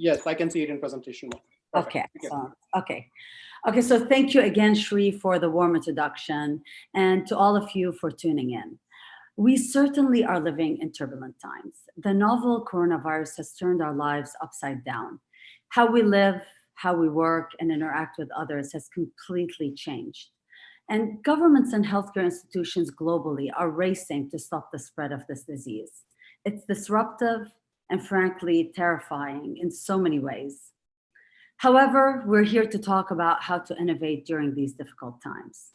Yes, I can see it in presentation mode. Perfect. Okay, excellent. Okay, so thank you again, Shri, for the warm introduction, and to all of you for tuning in. We certainly are living in turbulent times. The novel coronavirus has turned our lives upside down. How we live, how we work, and interact with others has completely changed. And governments and healthcare institutions globally are racing to stop the spread of this disease. It's disruptive and frankly terrifying in so many ways. However, we're here to talk about how to innovate during these difficult times.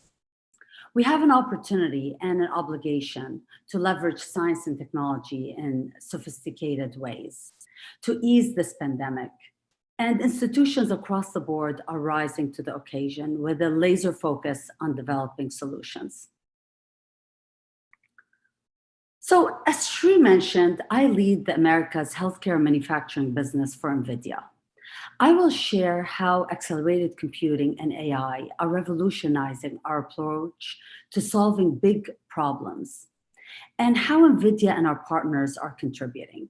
We have an opportunity and an obligation to leverage science and technology in sophisticated ways to ease this pandemic. And institutions across the board are rising to the occasion with a laser focus on developing solutions. So as Shri mentioned, I lead the America's healthcare manufacturing business for Nvidia. I will share how accelerated computing and AI are revolutionizing our approach to solving big problems and how Nvidia and our partners are contributing.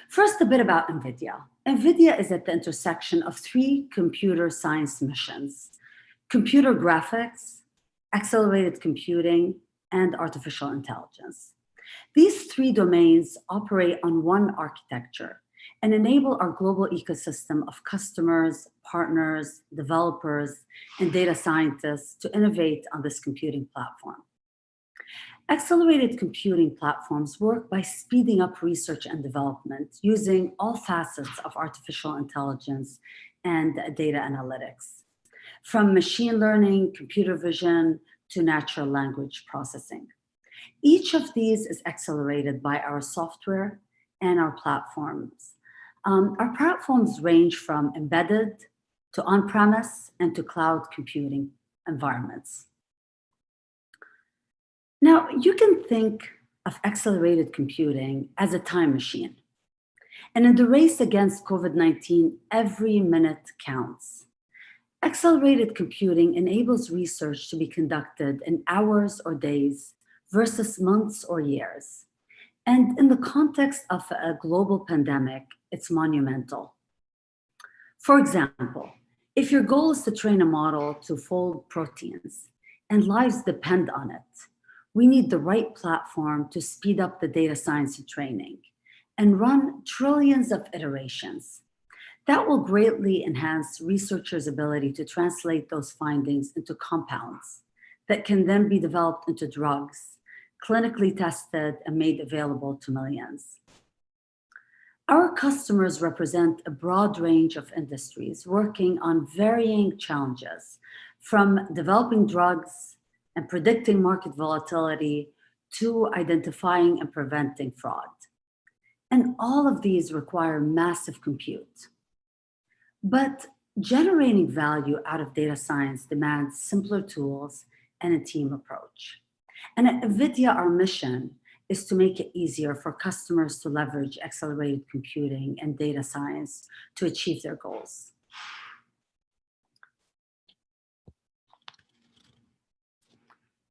First, a bit about Nvidia. Nvidia is at the intersection of three computer science missions: computer graphics, accelerated computing, and artificial intelligence. These three domains operate on one architecture and enable our global ecosystem of customers, partners, developers, and data scientists to innovate on this computing platform. Accelerated computing platforms work by speeding up research and development using all facets of artificial intelligence and data analytics, from machine learning, computer vision, to natural language processing. Each of these is accelerated by our software and our platforms. Our platforms range from embedded to on-premise and to cloud computing environments. Now, you can think of accelerated computing as a time machine. And in the race against COVID-19, every minute counts. Accelerated computing enables research to be conducted in hours or days versus months or years. And in the context of a global pandemic, it's monumental. For example, if your goal is to train a model to fold proteins and lives depend on it, we need the right platform to speed up the data science and training and run trillions of iterations. That will greatly enhance researchers' ability to translate those findings into compounds that can then be developed into drugs, clinically tested and made available to millions. Our customers represent a broad range of industries working on varying challenges, from developing drugs and predicting market volatility to identifying and preventing fraud. And all of these require massive compute. But generating value out of data science demands simpler tools and a team approach. And at Nvidia, our mission is to make it easier for customers to leverage accelerated computing and data science to achieve their goals.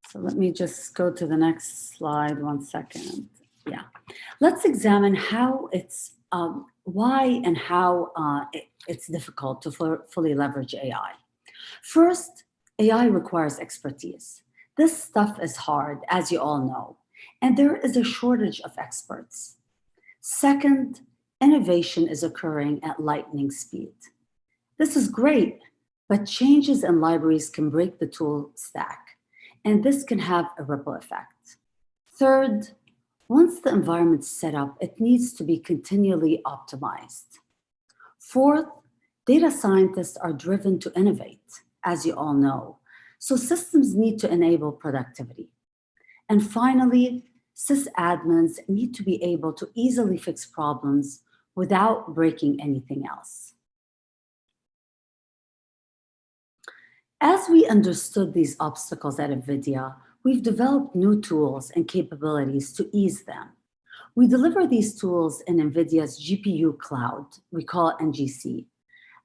So let me just go to the next slide, 1 second. Yeah, let's examine how it's, why and how it's difficult to fully leverage AI. First, AI requires expertise. This stuff is hard, as you all know, and there is a shortage of experts. Second, innovation is occurring at lightning speed. This is great, but changes in libraries can break the tool stack, and this can have a ripple effect. Third, once the environment's set up, it needs to be continually optimized. Fourth, data scientists are driven to innovate, as you all know, so systems need to enable productivity. And finally, sysadmins need to be able to easily fix problems without breaking anything else. As we understood these obstacles at Nvidia, we've developed new tools and capabilities to ease them. We deliver these tools in Nvidia's GPU Cloud, we call it NGC.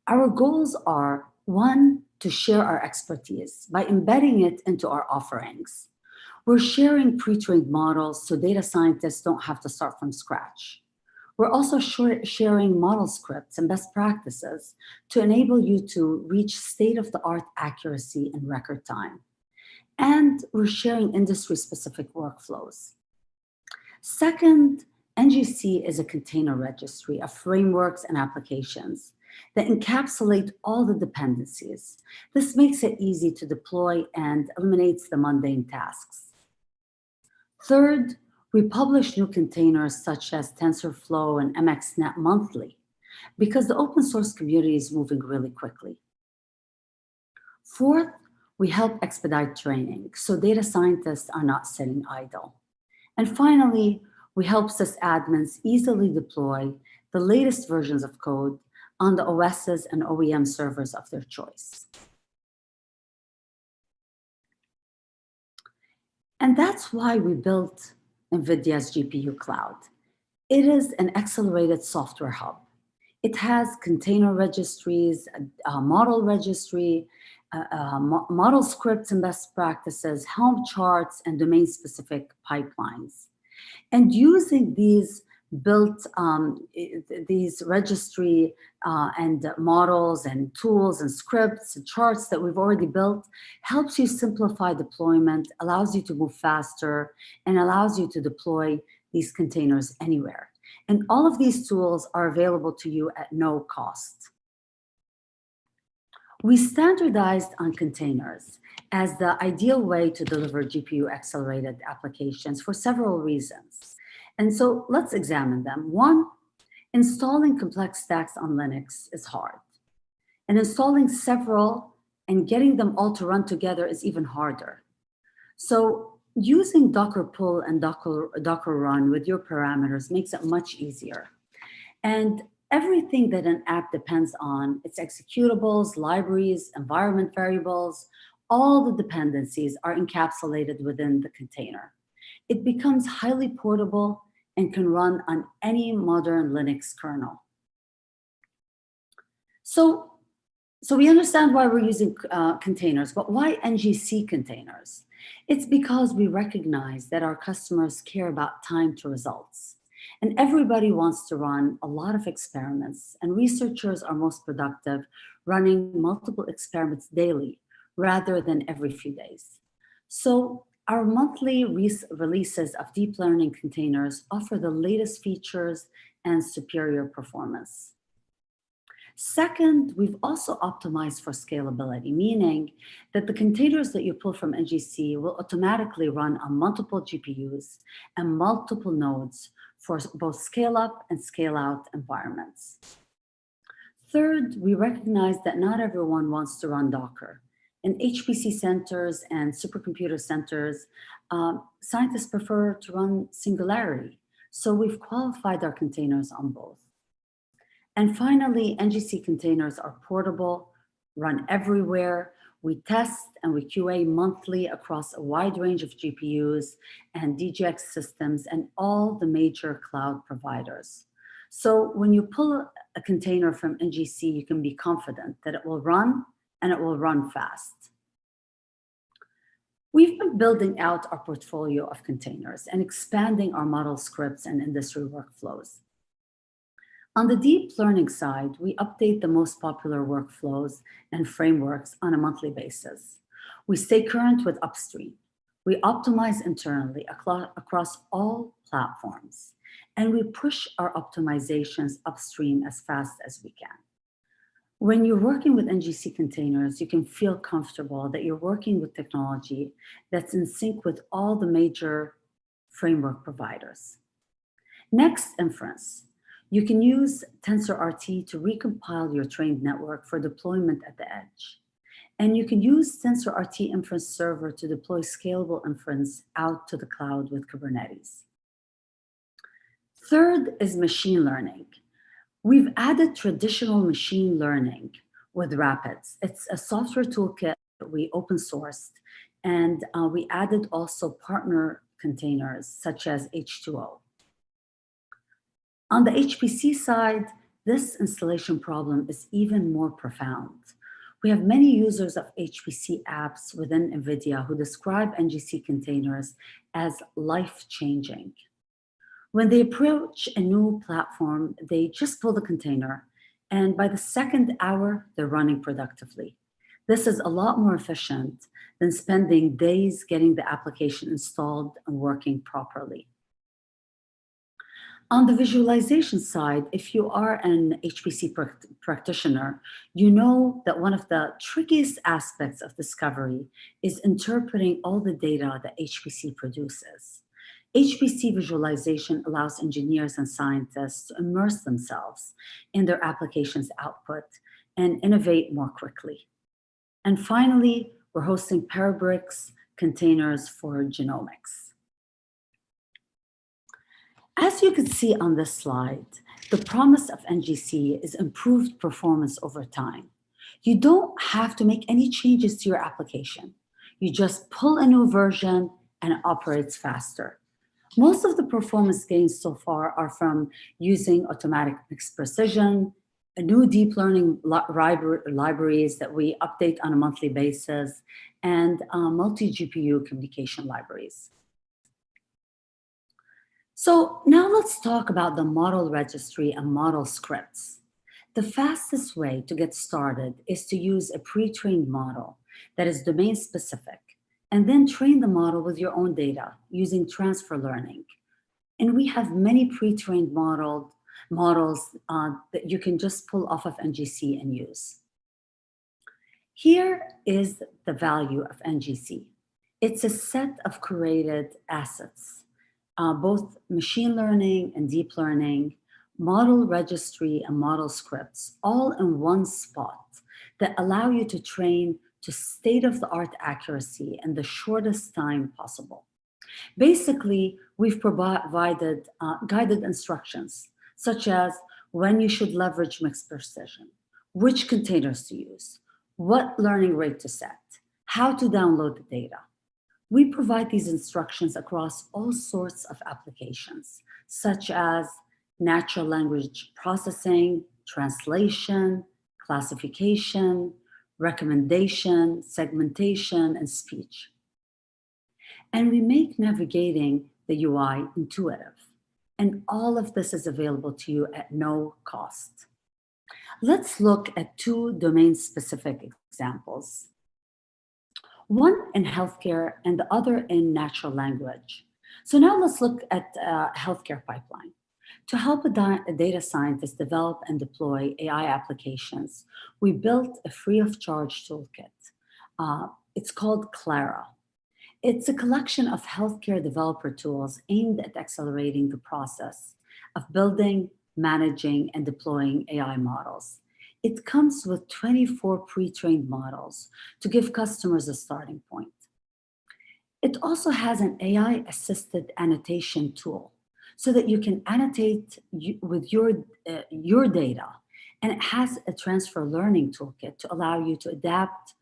Our goals are, one, to share our expertise by embedding it into our offerings. We're sharing pre-trained models so data scientists don't have to start from scratch. We're also sharing model scripts and best practices to enable you to reach state-of-the-art accuracy in record time. And we're sharing industry-specific workflows. Second, NGC is a container registry of frameworks and applications that encapsulate all the dependencies. This makes it easy to deploy and eliminates the mundane tasks. Third, we publish new containers such as TensorFlow and MXNet monthly because the open source community is moving really quickly. Fourth, we help expedite training so data scientists are not sitting idle. And finally, we help sysadmins easily deploy the latest versions of code on the OSs and OEM servers of their choice. And that's why we built Nvidia's GPU Cloud. It is an accelerated software hub. It has container registries, a model registry, model scripts and best practices, Helm charts, and domain-specific pipelines. And using these built, these registry and models and tools and scripts and charts that we've already built helps you simplify deployment, allows you to move faster, and allows you to deploy these containers anywhere. And all of these tools are available to you at no cost. We standardized on containers as the ideal way to deliver GPU-accelerated applications for several reasons. And so let's examine them. One, installing complex stacks on Linux is hard. And installing several and getting them all to run together is even harder. So using Docker pull and Docker run with your parameters makes it much easier. And everything that an app depends on, its executables, libraries, environment variables, all the dependencies are encapsulated within the container. It becomes highly portable and can run on any modern Linux kernel. So we understand why we're using containers, but why NGC containers? It's because we recognize that our customers care about time to results. And everybody wants to run a lot of experiments, and researchers are most productive running multiple experiments daily rather than every few days. So our monthly releases of deep learning containers offer the latest features and superior performance. Second, we've also optimized for scalability, meaning that the containers that you pull from NGC will automatically run on multiple GPUs and multiple nodes for both scale-up and scale-out environments. Third, we recognize that not everyone wants to run Docker. In HPC centers and supercomputer centers, scientists prefer to run Singularity. So we've qualified our containers on both. And finally, NGC containers are portable, run everywhere. We test and we QA monthly across a wide range of GPUs and DGX systems and all the major cloud providers. So when you pull a container from NGC, you can be confident that it will run and it will run fast. We've been building out our portfolio of containers and expanding our model scripts and industry workflows. On the deep learning side, we update the most popular workflows and frameworks on a monthly basis. We stay current with upstream. We optimize internally across all platforms, and we push our optimizations upstream as fast as we can. When you're working with NGC containers, you can feel comfortable that you're working with technology that's in sync with all the major framework providers. Next, inference. You can use TensorRT to recompile your trained network for deployment at the edge. And you can use TensorRT Inference Server to deploy scalable inference out to the cloud with Kubernetes. Third is machine learning. We've added traditional machine learning with Rapids. It's a software toolkit that we open sourced, and we added also partner containers such as H2O. On the HPC side, this installation problem is even more profound. We have many users of HPC apps within NVIDIA who describe NGC containers as life-changing. When they approach a new platform, they just pull the container, and by the second hour, they're running productively. This is a lot more efficient than spending days getting the application installed and working properly. On the visualization side, if you are an HPC practitioner, you know that one of the trickiest aspects of discovery is interpreting all the data that HPC produces. HPC visualization allows engineers and scientists to immerse themselves in their application's output and innovate more quickly. And finally, we're hosting Parabricks containers for genomics. As you can see on this slide, the promise of NGC is improved performance over time. You don't have to make any changes to your application. You just pull a new version and it operates faster. Most of the performance gains so far are from using automatic mixed precision, new deep learning libraries that we update on a monthly basis, and multi-GPU communication libraries. So now let's talk about the model registry and model scripts. The fastest way to get started is to use a pre-trained model that is domain specific, and then train the model with your own data using transfer learning. And we have many pre-trained models that you can just pull off of NGC and use. Here is the value of NGC. It's a set of curated assets, both machine learning and deep learning, model registry and model scripts, all in one spot that allow you to train to state-of-the-art accuracy in the shortest time possible. Basically, we've provided guided instructions, such as when you should leverage mixed precision, which containers to use, what learning rate to set, how to download the data. We provide these instructions across all sorts of applications, such as natural language processing, translation, classification, recommendation, segmentation, and speech. And we make navigating the UI intuitive. And all of this is available to you at no cost. Let's look at two domain-specific examples. One in healthcare and the other in natural language. So now let's look at a healthcare pipeline. To help a data scientist develop and deploy AI applications, we built a free-of-charge toolkit. It's called Clara. It's a collection of healthcare developer tools aimed at accelerating the process of building, managing, and deploying AI models. It comes with 24 pre-trained models to give customers a starting point. It also has an AI-assisted annotation tool so that you can annotate with your data, and it has a transfer learning toolkit to allow you to adapt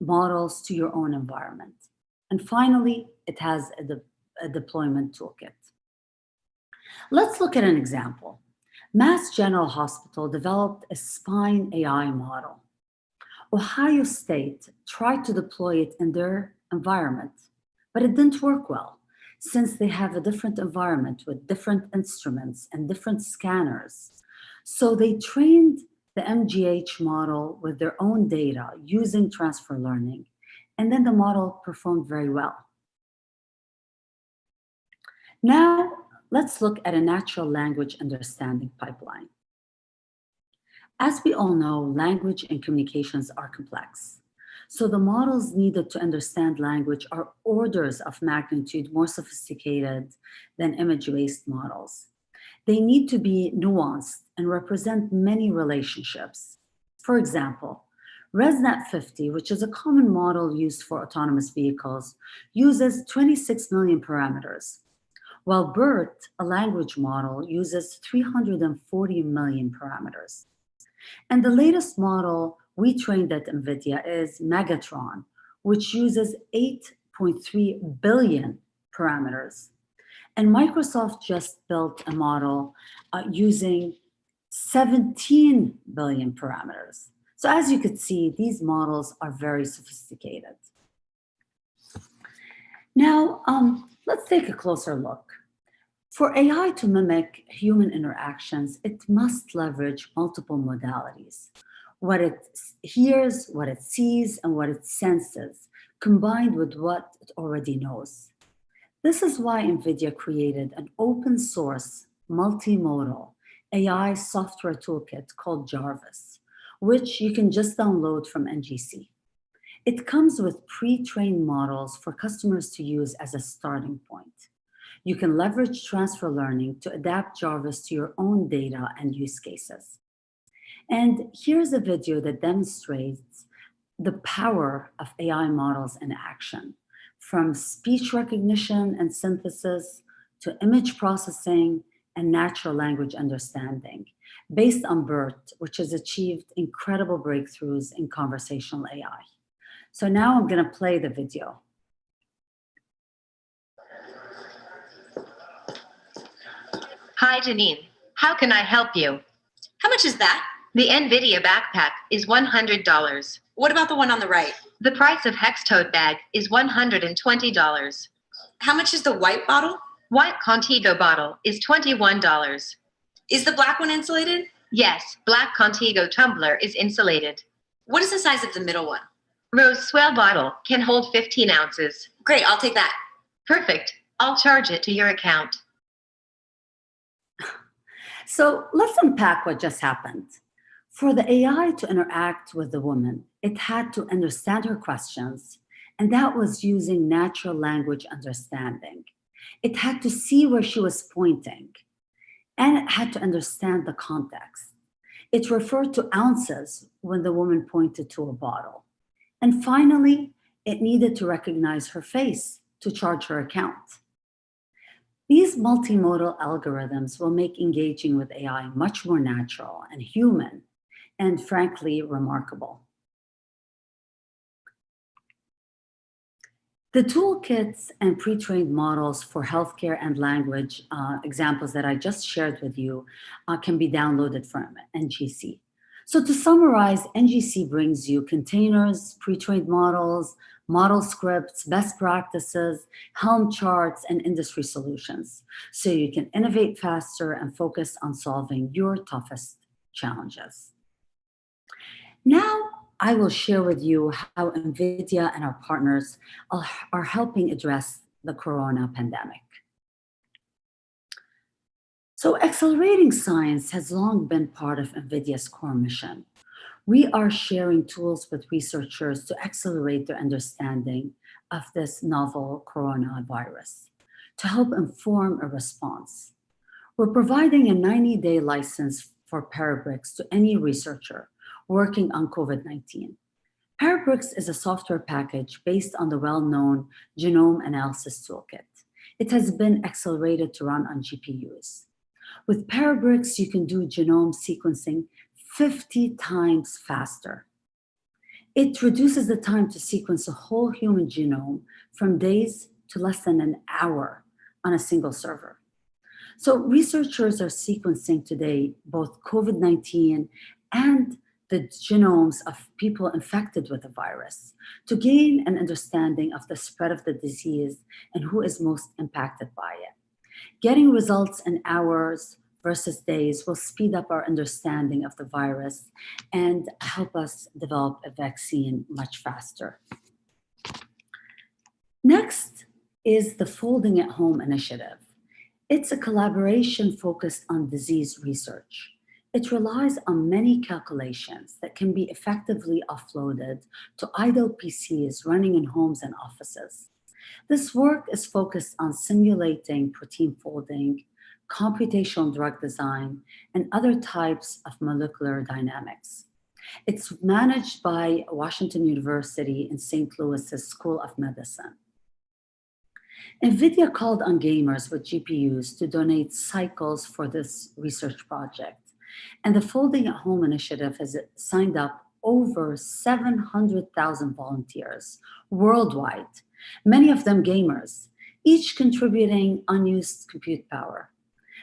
models to your own environment. And finally, it has a deployment toolkit. Let's look at an example. Mass General Hospital developed a spine AI model. Ohio State tried to deploy it in their environment, but it didn't work well since they have a different environment with different instruments and different scanners. So they trained the MGH model with their own data using transfer learning, and then the model performed very well. Now, let's look at a natural language understanding pipeline. As we all know, language and communications are complex. So the models needed to understand language are orders of magnitude more sophisticated than image-based models. They need to be nuanced and represent many relationships. For example, ResNet 50, which is a common model used for autonomous vehicles, uses 26 million parameters, while BERT, a language model, uses 340 million parameters. And the latest model we trained at Nvidia is Megatron, which uses 8.3 billion parameters. And Microsoft just built a model using 17 billion parameters. So as you could see, these models are very sophisticated. Now, let's take a closer look. For AI to mimic human interactions, it must leverage multiple modalities. What it hears, what it sees, and what it senses, combined with what it already knows. This is why NVIDIA created an open source, multimodal AI software toolkit called Jarvis, which you can just download from NGC. It comes with pre-trained models for customers to use as a starting point. You can leverage transfer learning to adapt Jarvis to your own data and use cases. And here's a video that demonstrates the power of AI models in action, from speech recognition and synthesis to image processing and natural language understanding, based on BERT, which has achieved incredible breakthroughs in conversational AI. So now I'm going to play the video. Hi, Janine. How can I help you? How much is that? The Nvidia backpack is $100. What about the one on the right? The price of Hex tote bag is $120. How much is the white bottle? White Contigo bottle is $21. Is the black one insulated? Yes, black Contigo tumbler is insulated. What is the size of the middle one? Rose swell bottle can hold 15 ounces. Great, I'll take that. Perfect. I'll charge it to your account. So let's unpack what just happened. For the AI to interact with the woman, it had to understand her questions, and that was using natural language understanding. It had to see where she was pointing, and it had to understand the context. It referred to ounces when the woman pointed to a bottle. And finally, it needed to recognize her face to charge her account. These multimodal algorithms will make engaging with AI much more natural and human, and frankly, remarkable. The toolkits and pre-trained models for healthcare and language examples that I just shared with you can be downloaded from NGC. So to summarize, NGC brings you containers, pre-trained models, model scripts, best practices, Helm charts, and industry solutions, so you can innovate faster and focus on solving your toughest challenges. Now, I will share with you how NVIDIA and our partners are helping address the corona pandemic. So accelerating science has long been part of NVIDIA's core mission. We are sharing tools with researchers to accelerate their understanding of this novel coronavirus to help inform a response. We're providing a 90-day license for Parabricks to any researcher working on COVID-19. Parabricks is a software package based on the well-known genome analysis toolkit. It has been accelerated to run on GPUs. With Parabricks, you can do genome sequencing 50 times faster. It reduces the time to sequence a whole human genome from days to less than an hour on a single server. So researchers are sequencing today both COVID-19 and the genomes of people infected with the virus to gain an understanding of the spread of the disease and who is most impacted by it. Getting results in hours versus days will speed up our understanding of the virus and help us develop a vaccine much faster. Next is the Folding at Home initiative. It's a collaboration focused on disease research. It relies on many calculations that can be effectively offloaded to idle PCs running in homes and offices. This work is focused on simulating protein folding, computational drug design, and other types of molecular dynamics. It's managed by Washington University in St. Louis's School of Medicine. NVIDIA called on gamers with GPUs to donate cycles for this research project. And the Folding at Home initiative has signed up over 700,000 volunteers worldwide, many of them gamers, each contributing unused compute power.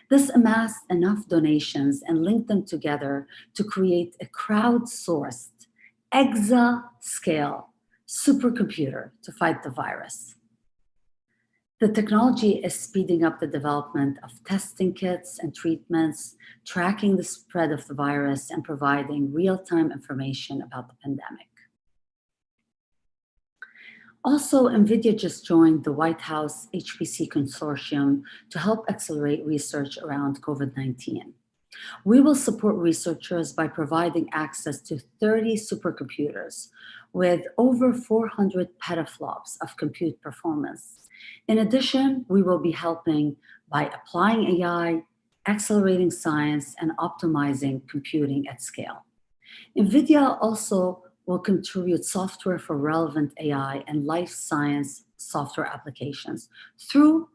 This amassed enough donations and linked them together to create a crowdsourced, exascale supercomputer to fight the virus. The technology is speeding up the development of testing kits and treatments, tracking the spread of the virus, and providing real-time information about the pandemic. Also, Nvidia just joined the White House HPC Consortium to help accelerate research around COVID-19. We will support researchers by providing access to 30 supercomputers with over 400 petaflops of compute performance. In addition, we will be helping by applying AI, accelerating science, and optimizing computing at scale. Nvidia also will contribute software for relevant AI and life science software applications through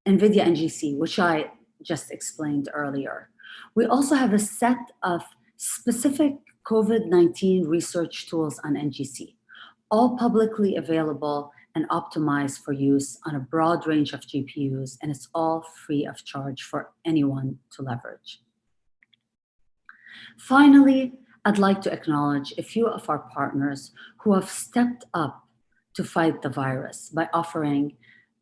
Nvidia NGC, which I just explained earlier. We also have a set of specific COVID-19 research tools on NGC, all publicly available and optimized for use on a broad range of GPUs, and it's all free of charge for anyone to leverage. Finally, I'd like to acknowledge a few of our partners who have stepped up to fight the virus by offering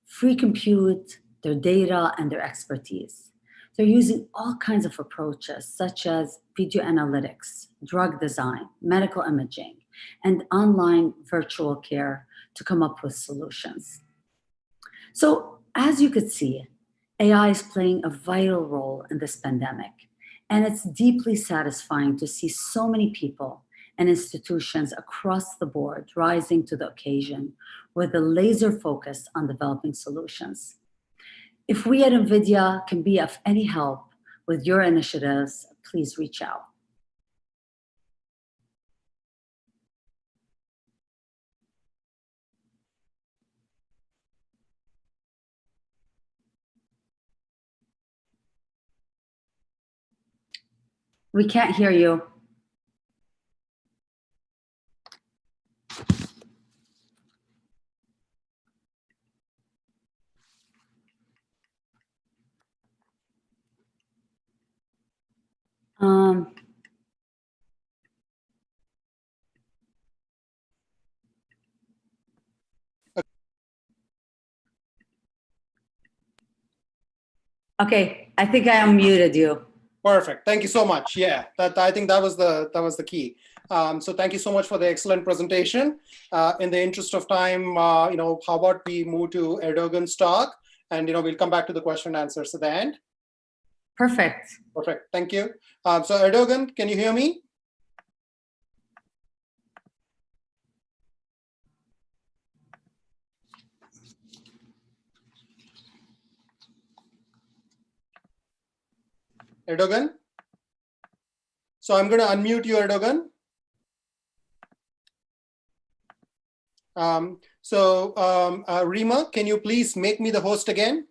free compute, their data, and their expertise. They're using all kinds of approaches, such as video analytics, drug design, medical imaging, and online virtual care to come up with solutions. So, as you could see, AI is playing a vital role in this pandemic, and it's deeply satisfying to see so many people and institutions across the board rising to the occasion with a laser focus on developing solutions. If we at NVIDIA can be of any help with your initiatives, please reach out. We can't hear you. Okay, I think I unmuted you. Perfect. Thank you so much. Yeah, I think that was the key. So thank you so much for the excellent presentation. In the interest of time, how about we move to Erdogan's talk, and we'll come back to the question and answers at the end. Perfect. Perfect. Thank you. So Erdogan, can you hear me? Erdogan? So I'm going to unmute you, Erdogan. Rima, can you please make me the host again?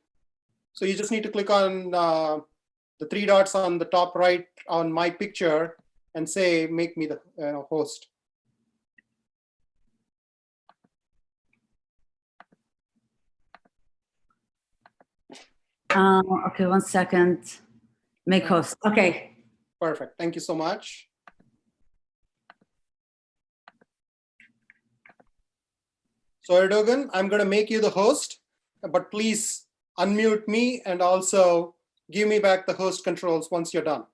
So you just need to click on the three dots on the top right on my picture and say, make me the host. Okay, 1 second. Make host. Okay. Perfect. Thank you so much. So Erdogan, I'm going to make you the host, but please unmute me and also give me back the host controls once you're done.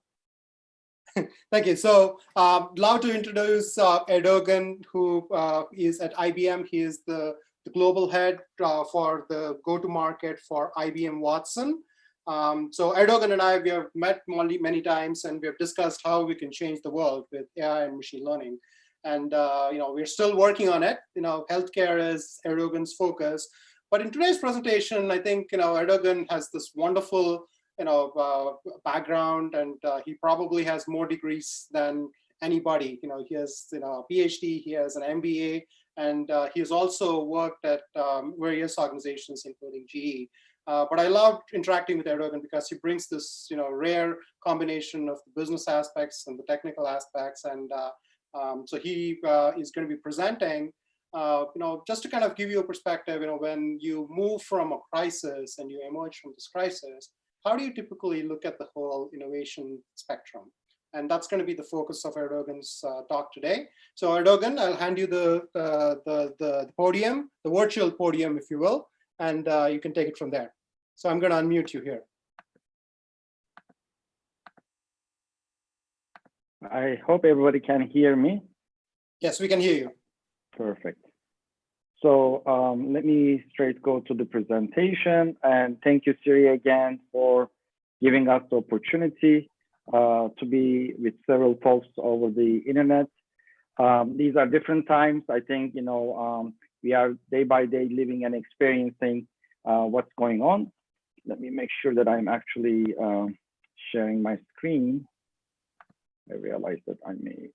Thank you. So love to introduce Erdogan, who is at IBM. He is the global head for the go-to-market for IBM Watson. So Erdogan and we have met many times, and we have discussed how we can change the world with AI and machine learning. And we're still working on it. Healthcare is Erdogan's focus. But in today's presentation, I think Erdogan has this wonderful background, and he probably has more degrees than anybody. He has a PhD, he has an MBA, and he has also worked at various organizations, including GE. But I loved interacting with Erdogan because he brings this rare combination of the business aspects and the technical aspects. And so he is going to be presenting, just to kind of give you a perspective, when you move from a crisis and you emerge from this crisis, how do you typically look at the whole innovation spectrum? And that's going to be the focus of Erdogan's talk today. So Erdogan, I'll hand you the podium, the virtual podium, if you will. and you can take it from there. So I'm going to unmute you here. I hope everybody can hear me. Yes, we can hear you. Perfect. So let me straight go to the presentation, and thank you, Siri, again for giving us the opportunity to be with several folks over the internet. These are different times. I think, we are day by day living and experiencing what's going on. Let me make sure that I'm actually sharing my screen. I realize that I may.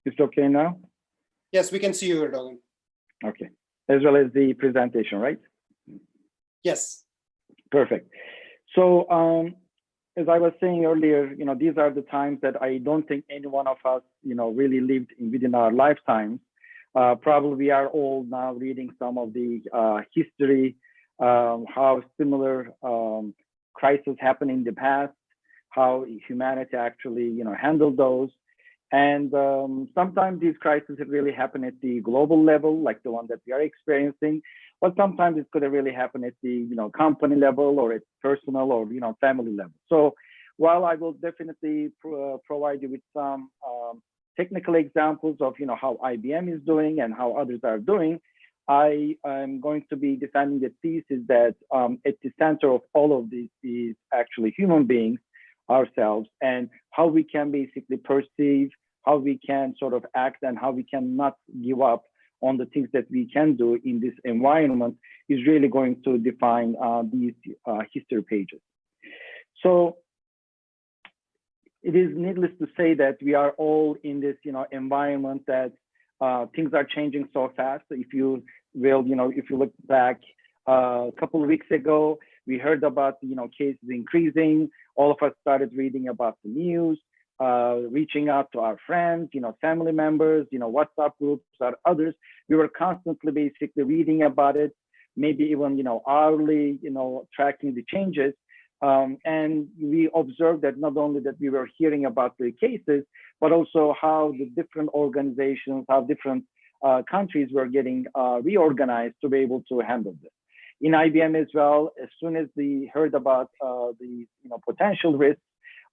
It's okay now? Yes, we can see you, Erdogan. Okay, as well as the presentation, right? Yes. Perfect. So as I was saying earlier, these are the times that I don't think any one of us, really lived within our lifetimes. Probably we are all now reading some of the history, how similar crises happened in the past, how humanity actually, handled those. And sometimes these crises have really happened at the global level, like the one that we are experiencing, but sometimes it could have really happened at the company level or at personal or family level. So while I will definitely provide you with some technical examples of how IBM is doing and how others are doing, I am going to be defending the thesis that at the center of all of this is actually human beings, ourselves, and how we can basically perceive, how we can sort of act, and how we can not give up on the things that we can do in this environment is really going to define these history pages. So it is needless to say that we are all in this environment that things are changing so fast. If you will, if you look back a couple of weeks ago, we heard about cases increasing. All of us started reading about the news, reaching out to our friends, family members, WhatsApp groups or others. We were constantly basically reading about it, maybe even hourly, tracking the changes. And we observed that not only that we were hearing about the cases, but also how the different organizations, how different countries were getting reorganized to be able to handle this. In IBM as well, as soon as we heard about the potential risks,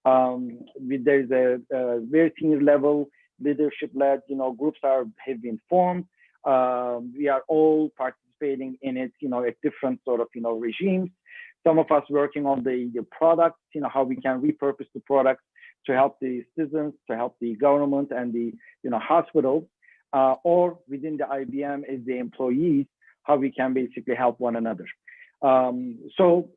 there's a very senior level leadership-led groups have been formed. We are all participating in it, at different sort of regimes. Some of us working on the products, how we can repurpose the products to help the citizens, to help the government and the hospitals, or within the IBM as the employees, how we can basically help one another. So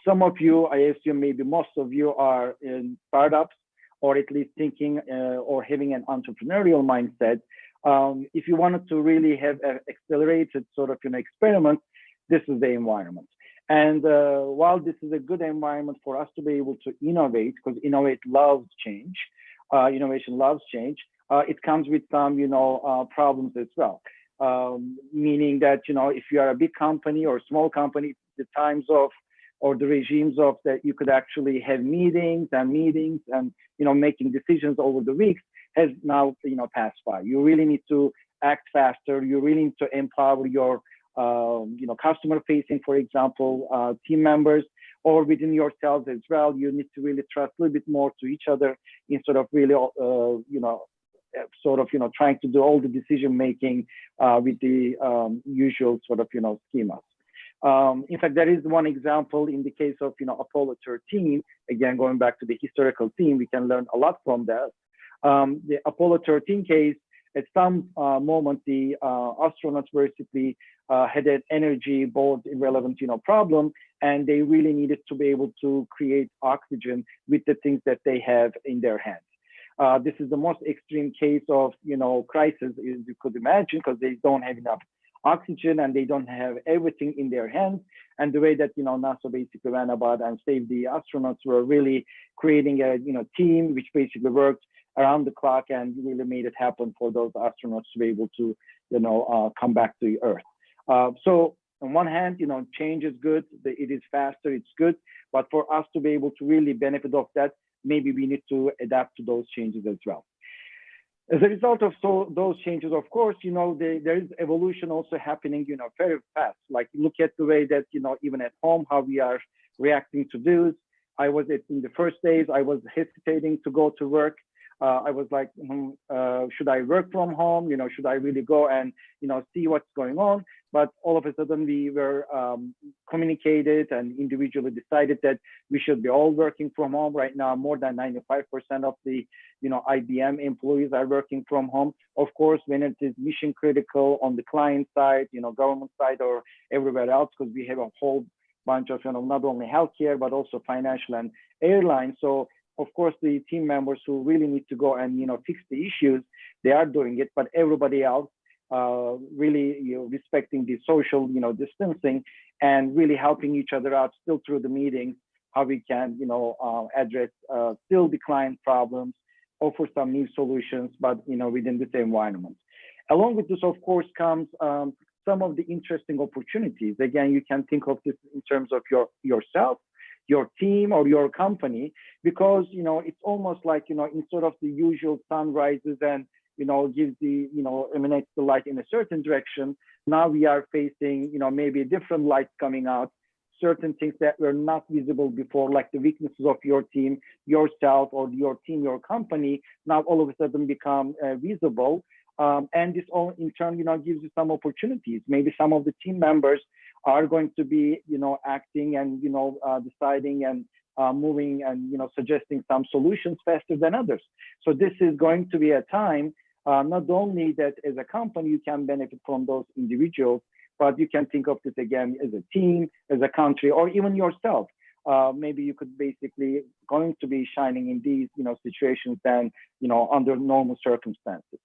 some of you, I assume maybe most of you are in startups, or at least thinking or having an entrepreneurial mindset. If you wanted to really have an accelerated sort of experiment, this is the environment. And while this is a good environment for us to be able to innovate, because innovation loves change, it comes with some problems as well. Meaning that if you are a big company or a small company, the times of or the regimes of that you could actually have meetings and making decisions over the weeks has now passed by. You really need to act faster. You really need to empower your customer facing, for example, team members, or within yourselves as well. You need to really trust a little bit more to each other instead of really trying to do all the decision making with the usual sort of schemas. In fact, there is one example in the case of Apollo 13. Again, going back to the historical theme, we can learn a lot from that. The Apollo 13 case, at some moment, the astronauts basically had an energy board irrelevant problem, and they really needed to be able to create oxygen with the things that they have in their hands. This is the most extreme case of crisis you could imagine, because they don't have enough oxygen and they don't have everything in their hands. And the way that NASA basically ran about and saved the astronauts were really creating a team which basically worked around the clock and really made it happen for those astronauts to be able to come back to the Earth. So on one hand, change is good. It is faster. It's good. But for us to be able to really benefit of that, maybe we need to adapt to those changes as well. As a result of those changes, of course, there is evolution also happening, very fast. Like look at the way that, even at home, how we are reacting to this. In the first days, I was hesitating to go to work. I was like, should I work from home? Should I really go and, see what's going on? But all of a sudden we were communicated and individually decided that we should be all working from home. Right now, more than 95% of the, IBM employees are working from home. Of course, when it is mission critical on the client side, government side or everywhere else, because we have a whole bunch of, not only healthcare, but also financial and airlines. So of course, the team members who really need to go and fix the issues, they are doing it. But everybody else, really respecting the social distancing and really helping each other out still through the meetings, how we can address still the client problems, offer some new solutions, but within this environment. Along with this, of course, comes some of the interesting opportunities. Again, you can think of this in terms of yourself, your team, or your company, because it's almost like instead of the usual sun rises and gives the emanates the light in a certain direction, now we are facing maybe different lights coming out, certain things that were not visible before, like the weaknesses of your team, yourself, or your team, your company, now all of a sudden become visible. And this all in turn gives you some opportunities. Maybe some of the team members are going to be acting and deciding and moving and suggesting some solutions faster than others. So this is going to be a time not only that as a company you can benefit from those individuals, but you can think of this again as a team, as a country, or even yourself. Maybe you could basically going to be shining in these situations than under normal circumstances.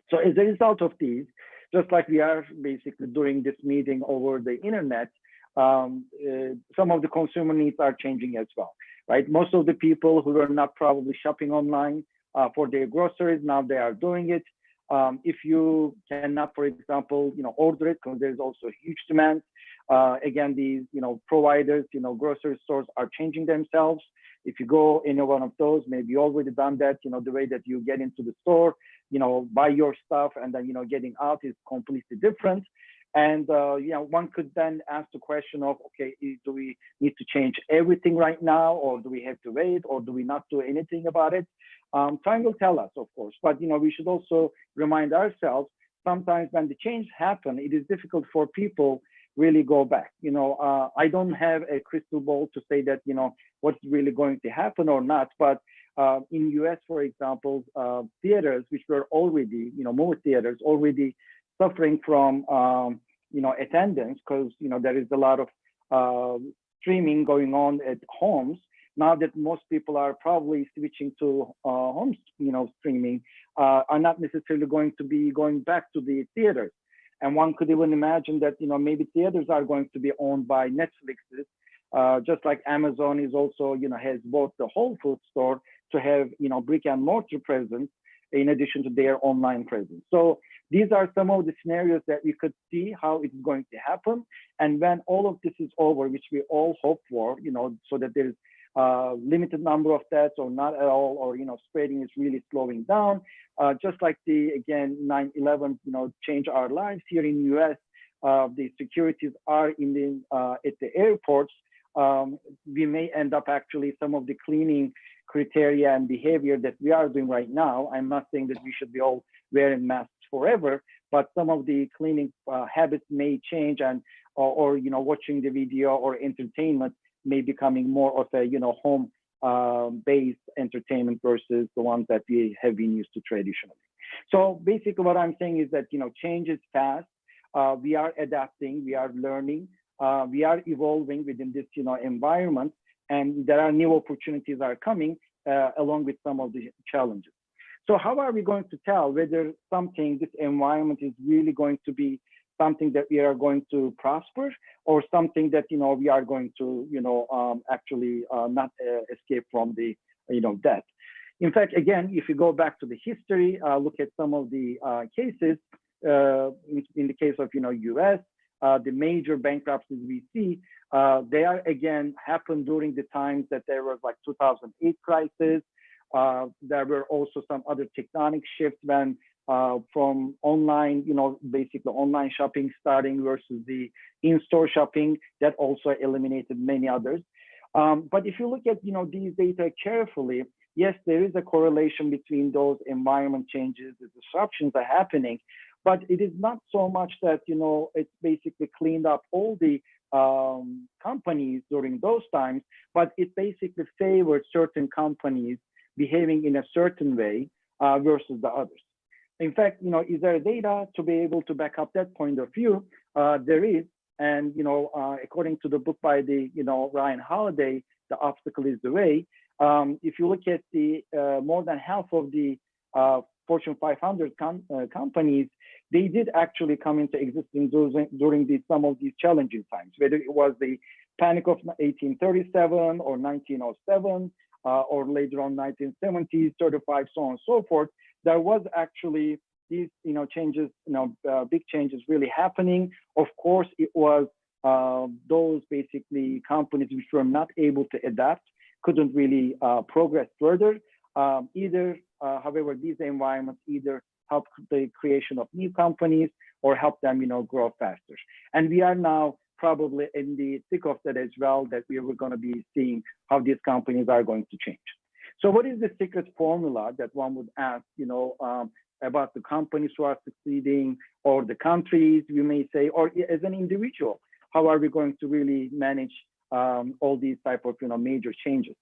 So as a result of these, just like we are basically doing this meeting over the internet, some of the consumer needs are changing as well, right? Most of the people who are not probably shopping online for their groceries, now they are doing it. If you cannot, for example, order it because there's also a huge demand. Again, these providers, grocery stores are changing themselves. If you go in one of those, maybe you already done that. The way that you get into the store, buy your stuff, and then getting out is completely different. And one could then ask the question of, okay, do we need to change everything right now, or do we have to wait, or do we not do anything about it? Time will tell us, of course. But we should also remind ourselves sometimes when the change happen, it is difficult for people really go back. I don't have a crystal ball to say that what's really going to happen or not. But in US, for example, theaters which were already movie theaters already suffering from attendance because there is a lot of streaming going on at homes. Now that most people are probably switching to home streaming, are not necessarily going to be going back to the theaters. And one could even imagine that maybe theaters are going to be owned by Netflixes, just like Amazon is also has bought the Whole Foods store to have brick and mortar presence in addition to their online presence. So these are some of the scenarios that we could see how it's going to happen. And when all of this is over, which we all hope for, so that there's limited number of deaths or not at all, or spreading is really slowing down. Just like the 9/11 changed our lives here in the US. The securities are in the at the airports. We may end up actually some of the cleaning criteria and behavior that we are doing right now. I'm not saying that we should be all wearing masks forever, but some of the cleaning habits may change, and or watching the video or entertainment may becoming more of a home based entertainment versus the ones that we have been used to traditionally. So basically what I'm saying is that change is fast. We are adapting, we are learning, we are evolving within this environment, and there are new opportunities are coming along with some of the challenges. So how are we going to tell whether this environment is really going to be something that we are going to prosper, or something that we are going to actually not escape from the death? In fact, again, if you go back to the history, look at some of the cases. In the case of US, the major bankruptcies we see, they are again happened during the times that there was like 2008 crisis, There were also some other tectonic shifts when from online, basically online shopping starting versus the in-store shopping that also eliminated many others. But if you look at these data carefully, yes, there is a correlation between those environment changes, the disruptions are happening, but it is not so much that it's basically cleaned up all the companies during those times, but it basically favored certain companies behaving in a certain way versus the others. In fact, is there data to be able to back up that point of view? There is, and according to the book by the Ryan Holiday, The Obstacle is the Way. If you look at the more than half of the Fortune 500 companies, they did actually come into existence during some of these challenging times, whether it was the panic of 1837 or 1907, or later on 1970s, 35, so on and so forth. There was actually these changes, big changes really happening. Of course, it was those basically companies which were not able to adapt, couldn't really progress further. However, these environments either help the creation of new companies or help them grow faster. And we are now probably in the thick of that as well, that we were going to be seeing how these companies are going to change. So what is the secret formula that one would ask, about the companies who are succeeding, or the countries, you may say, or as an individual, how are we going to really manage all these type of major changes?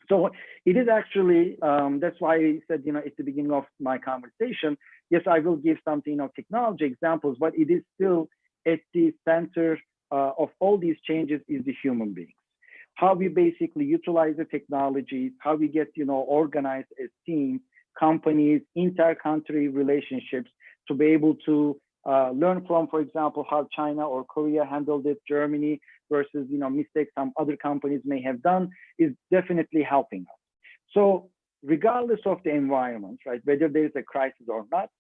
So it is actually, that's why I said, at the beginning of my conversation, yes, I will give some technology examples, but it is still at the center of all these changes is the human beings. How we basically utilize the technologies, how we get organized as teams, companies, inter-country relationships to be able to learn from, for example, how China or Korea handled it, Germany versus mistakes some other companies may have done, is definitely helping us. So regardless of the environment, right, whether there's a crisis or not,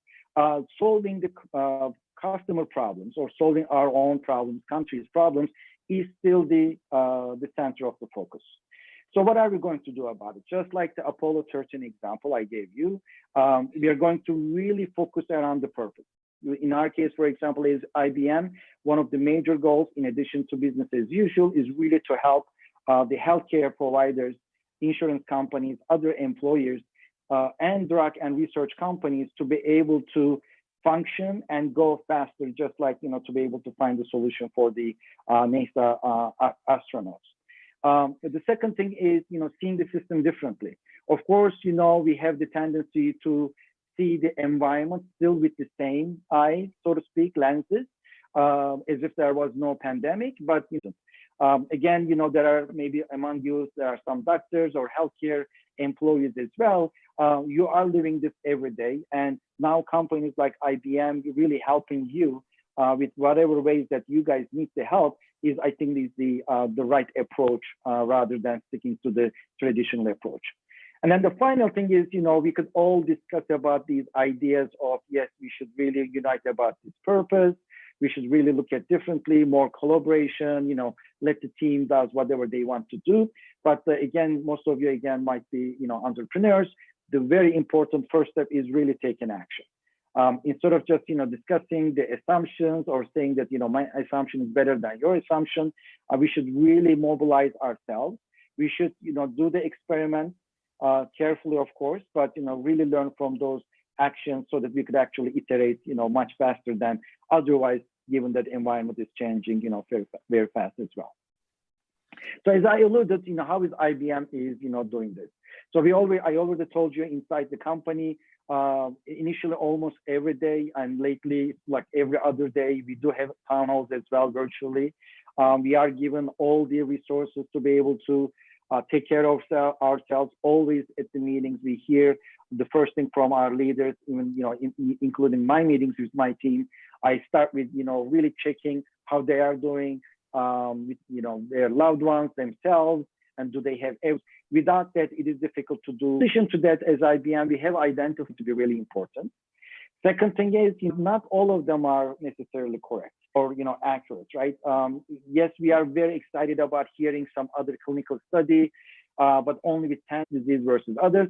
solving the customer problems or solving our own problems, countries' problems, is still the center of the focus. So what are we going to do about it? Just like the Apollo 13 example I gave you, we are going to really focus around the purpose. In our case, for example, is IBM, one of the major goals, in addition to business as usual, is really to help the healthcare providers, insurance companies, other employers, and drug and research companies to be able to function and go faster, just like, to be able to find a solution for the NASA astronauts. The second thing is, seeing the system differently. Of course, we have the tendency to see the environment still with the same eyes, so to speak, lenses, as if there was no pandemic. But again, there are maybe among you, there are some doctors or healthcare employees as well. You are living this every day. And now companies like IBM really helping you with whatever ways that you guys need the help is, I think, is the right approach rather than sticking to the traditional approach. And then the final thing is, we could all discuss about these ideas of, yes, we should really unite about this purpose. We should really look at differently, more collaboration, let the team does whatever they want to do. But again, most of you, again, might be, entrepreneurs. The very important first step is really taking action. Instead of just, discussing the assumptions or saying that, my assumption is better than your assumption, we should really mobilize ourselves. We should, do the experiment carefully, of course, but, really learn from those actions so that we could actually iterate, much faster than otherwise, given that the environment is changing, very, very fast as well. So as I alluded, how is IBM is, doing this? So I already told you inside the company, initially almost every day, and lately like every other day, we do have town halls as well virtually. We are given all the resources to be able to take care of ourselves. Always at the meetings, we hear the first thing from our leaders, even including my meetings with my team. I start with really checking how they are doing with their loved ones themselves, and do they have everything. Without that, it is difficult to do. In addition to that, as IBM, we have identified to be really important. Second thing is, not all of them are necessarily correct or accurate, right? Yes, we are very excited about hearing some other clinical study but only with 10 disease versus others.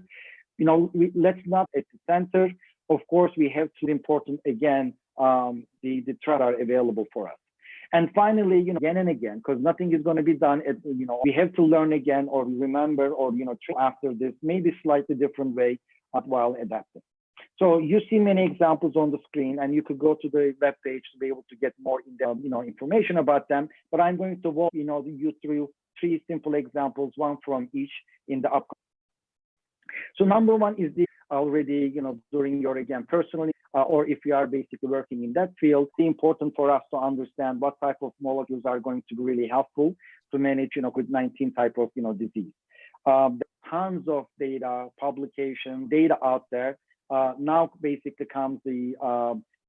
Let's not at the center. Of course, we have to important again, the trust are available for us. And finally, again and again, because nothing is going to be done, we have to learn again or remember or, train after this, maybe slightly different way while adapting. So you see many examples on the screen, and you could go to the web page to be able to get more in-depth, information about them. But I'm going to walk, you through 3 simple examples, one from each in the upcoming. So number one is the already, during your, again, personally, or if you are basically working in that field, it's important for us to understand what type of molecules are going to be really helpful to manage, COVID-19 type of, disease. Tons of data, publication, data out there. Now basically comes the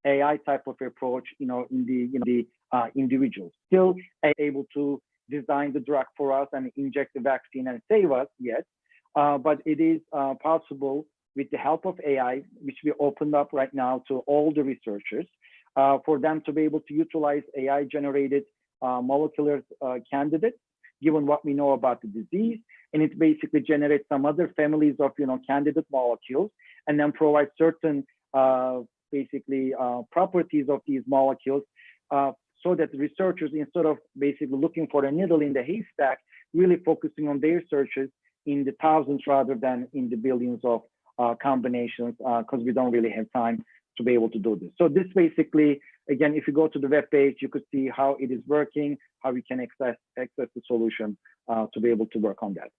AI type of approach, in the individuals. Still able to design the drug for us and inject the vaccine and save us yet, but it is possible with the help of AI, which we opened up right now to all the researchers, for them to be able to utilize AI-generated molecular candidates, given what we know about the disease, and it basically generates some other families of candidate molecules, and then provide certain basically properties of these molecules, so that the researchers, instead of basically looking for a needle in the haystack, really focusing on their searches in the thousands rather than in the billions of combinations, because we don't really have time to be able to do this. So this basically, again, if you go to the web page, you could see how it is working, how we can access the solution to be able to work on that.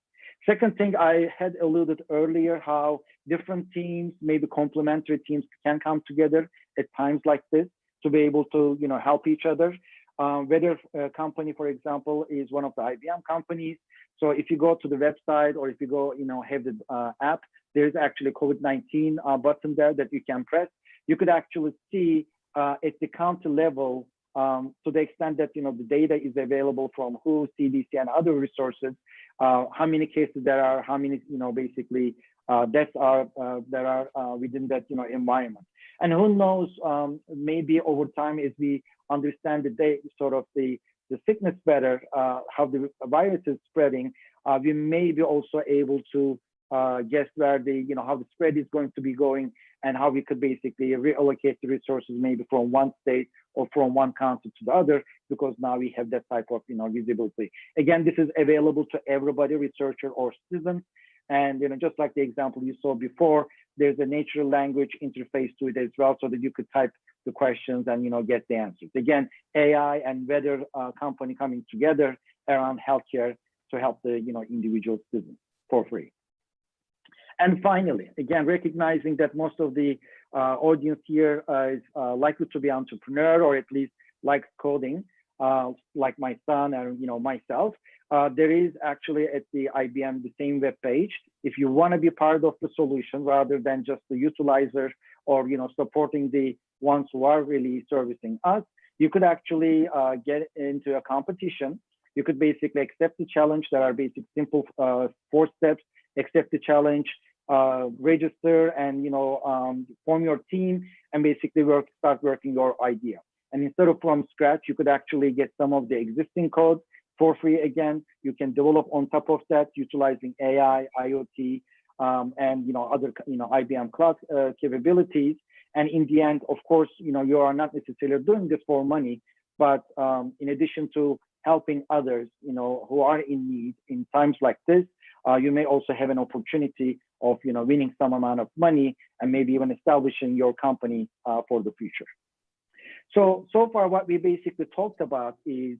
Second thing, I had alluded earlier how different teams, maybe complementary teams, can come together at times like this to be able to help each other. Whether a company, for example, is one of the IBM companies. So if you go to the website or if you go, have the app, there's actually a COVID-19 button there that you can press. You could actually see at the county level, to the extent that the data is available from WHO, CDC, and other resources, how many cases there are, how many basically deaths are there are within that environment. And who knows, maybe over time, as we understand the sickness better, how the virus is spreading, we may be also able to guess where how the spread is going to be going, and how we could basically reallocate the resources maybe from one state or from one country to the other, because now we have that type of visibility. Again, this is available to everybody, researcher or citizen. And just like the example you saw before, there's a natural language interface to it as well, so that you could type the questions and get the answers. Again, AI and weather company coming together around healthcare to help the individual citizens for free. And finally, again, recognizing that most of the audience here is likely to be entrepreneur, or at least likes coding, like my son and myself. There is actually at the IBM the same web page. If you want to be part of the solution rather than just the utilizer or supporting the ones who are really servicing us, you could actually get into a competition. You could basically accept the challenge. There are basic simple 4 steps. Accept the challenge, register, and form your team, and basically start working your idea. And instead of from scratch, you could actually get some of the existing code for free. Again, you can develop on top of that utilizing AI, IoT, and other IBM Cloud capabilities. And in the end, of course, you are not necessarily doing this for money, but in addition to helping others, who are in need in times like this, you may also have an opportunity of, winning some amount of money and maybe even establishing your company for the future. So far, what we basically talked about is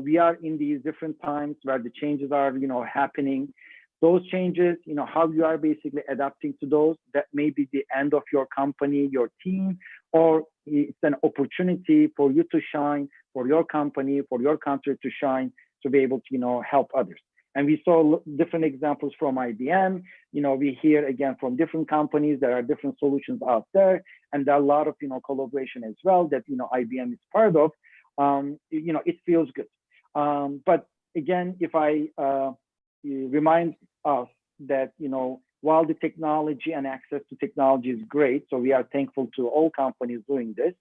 we are in these different times where the changes are, happening. Those changes, how you are basically adapting to those, that may be the end of your company, your team, or it's an opportunity for you to shine, for your company, for your country to shine, to be able to, help others. And we saw different examples from IBM. We hear again from different companies. There are different solutions out there, and there are a lot of collaboration as well that IBM is part of. It feels good. But again, if I remind us that while the technology and access to technology is great, so we are thankful to all companies doing this,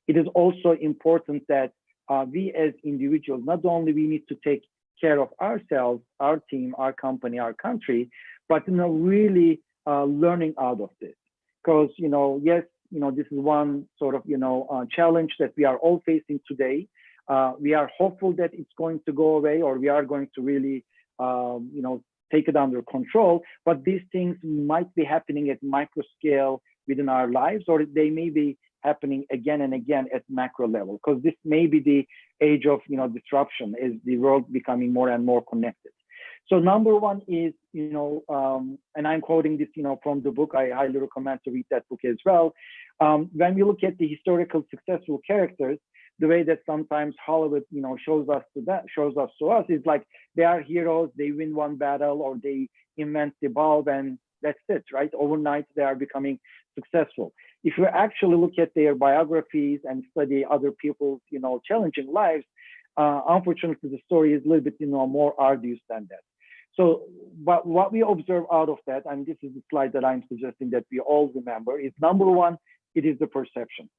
it is also important that we as individuals, not only we need to take care of ourselves, our team, our company, our country, but really learning out of this. Because yes, this is one sort of challenge that we are all facing today. We are hopeful that it's going to go away, or we are going to really take it under control. But these things might be happening at micro scale within our lives, or they may be happening again and again at macro level, because this may be the age of disruption as the world becoming more and more connected. So number one is, and I'm quoting this, from the book. I highly recommend to read that book as well. When we look at the historical successful characters, the way that sometimes Hollywood, shows us to us is like they are heroes. They win one battle, or they invent the bulb, and that's it, right? Overnight, they are becoming successful. If you actually look at their biographies and study other people's, challenging lives, unfortunately, the story is a little bit, more arduous than that. So, but what we observe out of that, and this is the slide that I'm suggesting that we all remember, is number one, it is the perception.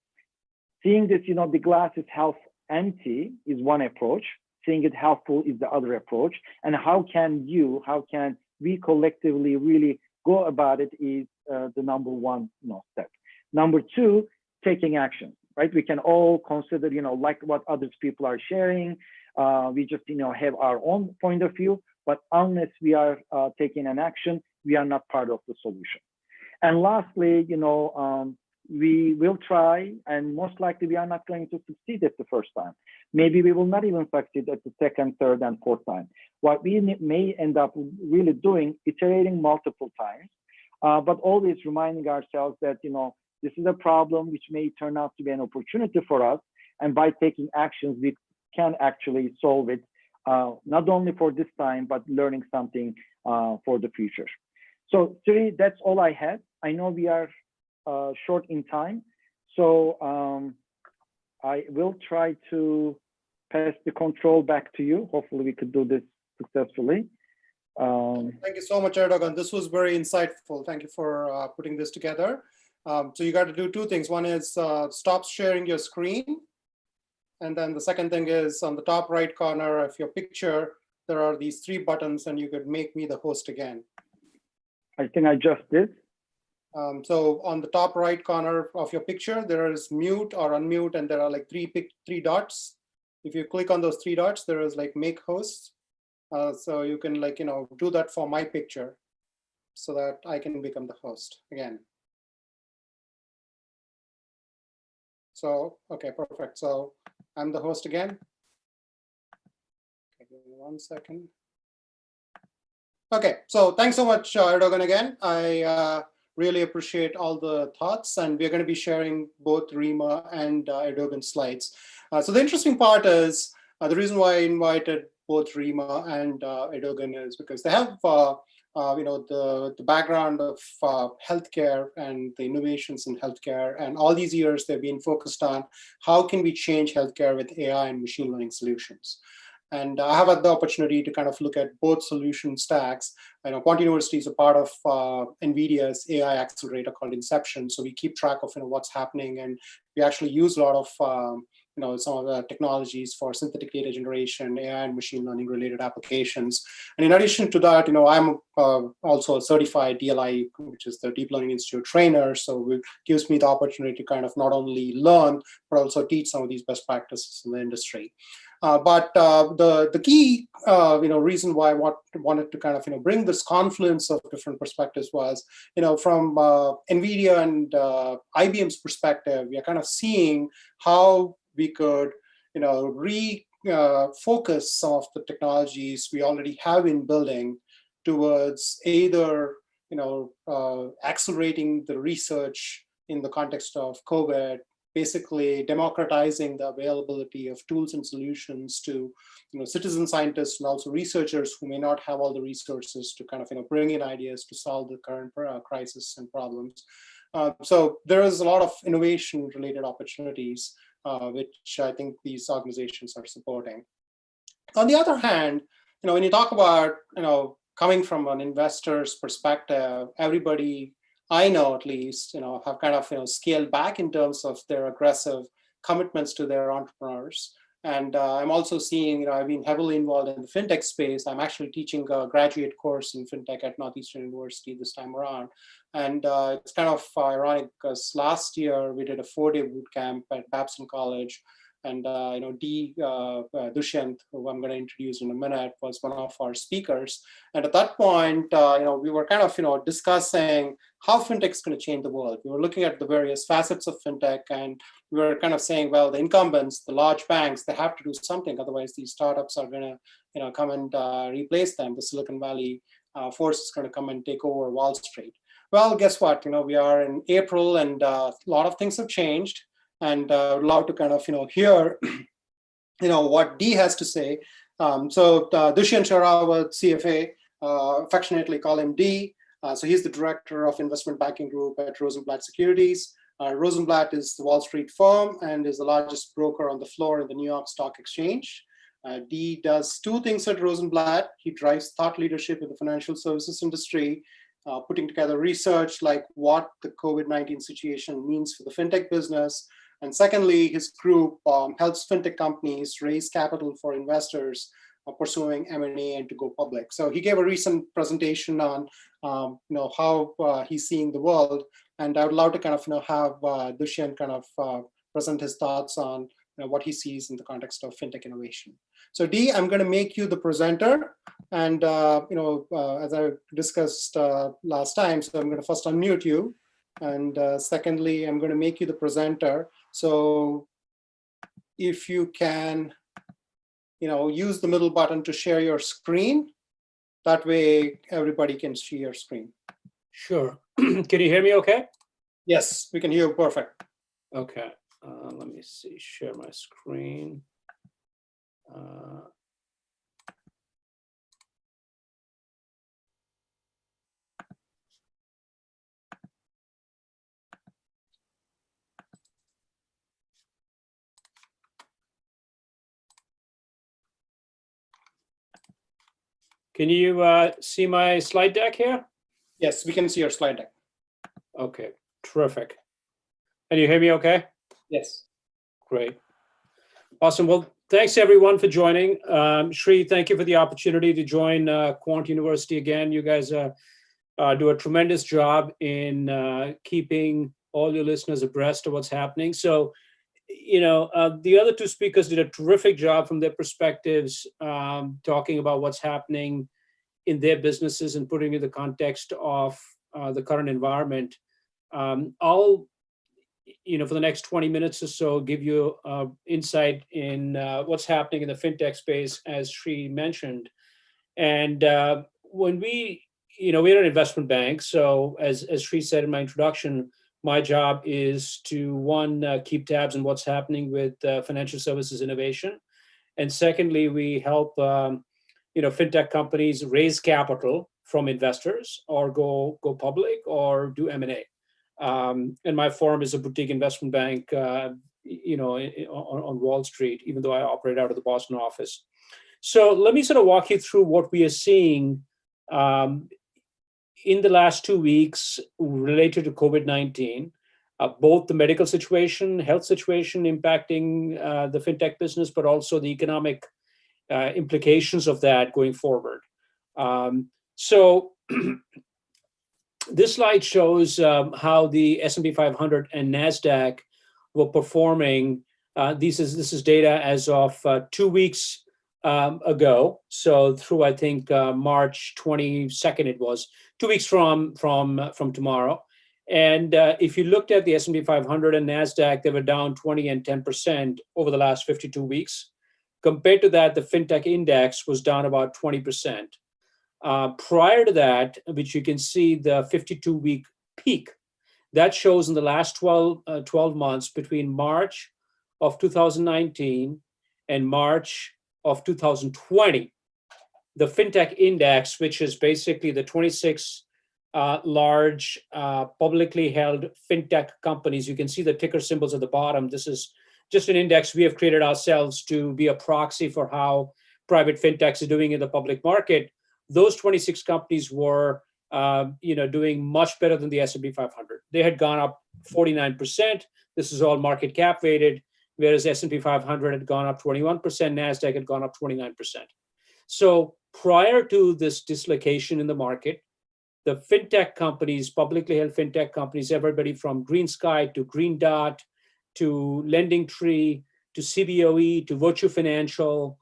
Seeing this, the glass is half empty is one approach. Seeing it half full is the other approach. And how can we collectively really go about it is the number one step. Number two, taking action, right? We can all consider, like what other people are sharing. We just, have our own point of view, but unless we are taking an action, we are not part of the solution. And lastly, we will try, and most likely we are not going to succeed at the first time. Maybe we will not even succeed at the second, third, and fourth time. What we may end up really doing, iterating multiple times, but always reminding ourselves that, this is a problem which may turn out to be an opportunity for us. And by taking actions, we can actually solve it, not only for this time, but learning something for the future. So, Siri, that's all I had. I know we are short in time. So I will try to pass the control back to you. Hopefully we could do this successfully. Thank you so much, Erdogan. This was very insightful. Thank you for putting this together. So you got to do two things. One is stop sharing your screen. And then the second thing is on the top right corner of your picture, there are these three buttons, and you could make me the host again. I think I just did. So on the top right corner of your picture, there is mute or unmute, and there are like three dots. If you click on those three dots, there is like make host. So you can do that for my picture so that I can become the host again. So, okay, perfect. So I'm the host again. Okay, give me 1 second. Okay, so thanks so much, Erdogan, again. I really appreciate all the thoughts, and we're going to be sharing both Rima and Erdogan's slides. So the interesting part is the reason why I invited both Rima and Erdogan is because they have the background of healthcare and the innovations in healthcare, and all these years they've been focused on how can we change healthcare with AI and machine learning solutions. And I have had the opportunity to kind of look at both solution stacks. I know QuantUniversity is a part of Nvidia's AI accelerator called Inception. So we keep track of what's happening, and we actually use a lot of some of the technologies for synthetic data generation, AI and machine learning related applications. And in addition to that, I'm also a certified DLI, which is the Deep Learning Institute trainer. So it gives me the opportunity to kind of not only learn, but also teach some of these best practices in the industry. But the key reason why I wanted to kind of bring this confluence of different perspectives was from Nvidia and IBM's perspective, we are kind of seeing how we could refocus some of the technologies we already have in building towards either accelerating the research in the context of COVID, basically democratizing the availability of tools and solutions to citizen scientists and also researchers who may not have all the resources to kind of bring in ideas to solve the current crisis and problems. So there is a lot of innovation related opportunities which I think these organizations are supporting. On the other hand, when you talk about coming from an investor's perspective, everybody I know at least, have kind of scaled back in terms of their aggressive commitments to their entrepreneurs. And I'm also seeing, I've been heavily involved in the FinTech space. I'm actually teaching a graduate course in FinTech at Northeastern University this time around. And it's kind of ironic because last year we did a 4-day boot camp at Babson College. And Dushyant, who I'm going to introduce in a minute, was one of our speakers. And at that point, we were kind of discussing how fintech is going to change the world. We were looking at the various facets of fintech, and we were kind of saying, well, the incumbents, the large banks, they have to do something, otherwise these startups are going to come and replace them. The Silicon Valley force is going to come and take over Wall Street. Well, guess what? We are in April, and a lot of things have changed. And I would love to kind of hear what Dee has to say. So Dushyant Sharawat, CFA, affectionately call him Dee. So he's the director of investment banking group at Rosenblatt Securities. Rosenblatt is the Wall Street firm and is the largest broker on the floor in the New York Stock Exchange. Dee does two things at Rosenblatt. He drives thought leadership in the financial services industry, putting together research like what the COVID-19 situation means for the fintech business. And secondly, his group helps fintech companies raise capital for investors pursuing M&A and to go public. So he gave a recent presentation on how he's seeing the world, and I would love to kind of have Dushyant kind of present his thoughts on what he sees in the context of fintech innovation. So Dee, I'm going to make you the presenter, and as I discussed last time, so I'm going to first unmute you. And secondly, I'm going to make you the presenter. So if you can, use the middle button to share your screen, that way everybody can see your screen. Sure. Can you hear me okay? Yes, we can hear you perfect. Okay. Let me see, share my screen. Can you see my slide deck here? Yes, we can see your slide deck. Okay, terrific. And you hear me okay? Yes. Great. Awesome. Well, thanks everyone for joining. Sri, thank you for the opportunity to join QuantUniversity again. You guys do a tremendous job in keeping all your listeners abreast of what's happening. So, the other two speakers did a terrific job from their perspectives, talking about what's happening in their businesses and putting in the context of the current environment. I'll, for the next 20 minutes or so, give you insight in what's happening in the fintech space, as Sri mentioned. And when we're an investment bank, so as Sri said in my introduction, my job is to, one, keep tabs on what's happening with financial services innovation. And secondly, we help fintech companies raise capital from investors or go public or do M&A. And my firm is a boutique investment bank, on Wall Street, even though I operate out of the Boston office. So let me sort of walk you through what we are seeing in the last 2 weeks related to COVID-19, both the medical situation, health situation impacting the fintech business, but also the economic implications of that going forward. So this slide shows how the S&P 500 and NASDAQ were performing. This is data as of 2 weeks ago. So through, I think, March 22nd, it was 2 weeks from tomorrow. And if you looked at the S&P 500 and NASDAQ, they were down 20 and 10% over the last 52 weeks. Compared to that, the FinTech index was down about 20%. Prior to that, which you can see the 52-week peak, that shows in the last 12 months between March of 2019 and March of 2020, the FinTech index, which is basically the 26 large publicly held FinTech companies. You can see the ticker symbols at the bottom. This is just an index we have created ourselves to be a proxy for how private FinTechs are doing in the public market. Those 26 companies were doing much better than the S&P 500. They had gone up 49%. This is all market cap weighted. whereas S&P 500 had gone up 21%, NASDAQ had gone up 29%. So prior to this dislocation in the market, the fintech companies, publicly held fintech companies, everybody from Green Sky to Green Dot to Lending Tree to CBOE to Virtue Financial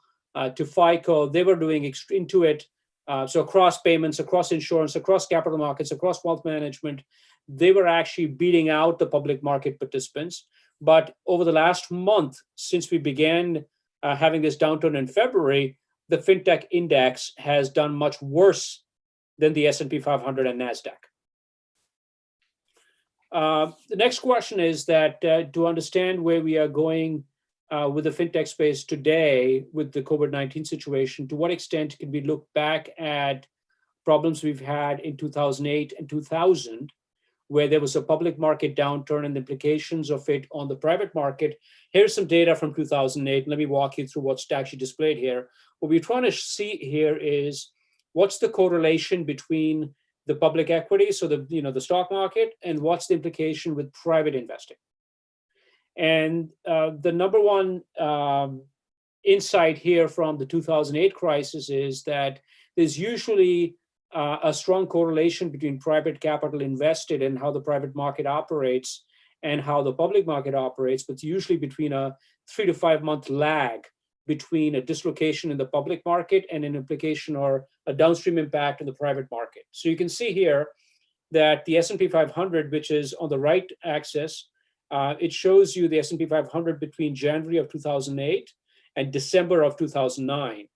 to FICO, they were doing Intuit. So across payments, across insurance, across capital markets, across wealth management, they were actually beating out the public market participants. But over the last month, since we began having this downturn in February, the fintech index has done much worse than the S&P 500 and NASDAQ. The next question is that to understand where we are going with the fintech space today with the COVID-19 situation, to what extent can we look back at problems we've had in 2008 and 2000, where there was a public market downturn and the implications of it on the private market. Here's some data from 2008. Let me walk you through what's actually displayed here. What we're trying to see here is what's the correlation between the public equity, so the stock market, and what's the implication with private investing. And the number one insight here from the 2008 crisis is that there's usually a strong correlation between private capital invested and how the private market operates and how the public market operates, but usually between a 3 to 5 month lag between a dislocation in the public market and an implication or a downstream impact in the private market. So you can see here that the S&P 500, which is on the right axis, it shows you the S&P 500 between January of 2008 and December of 2009.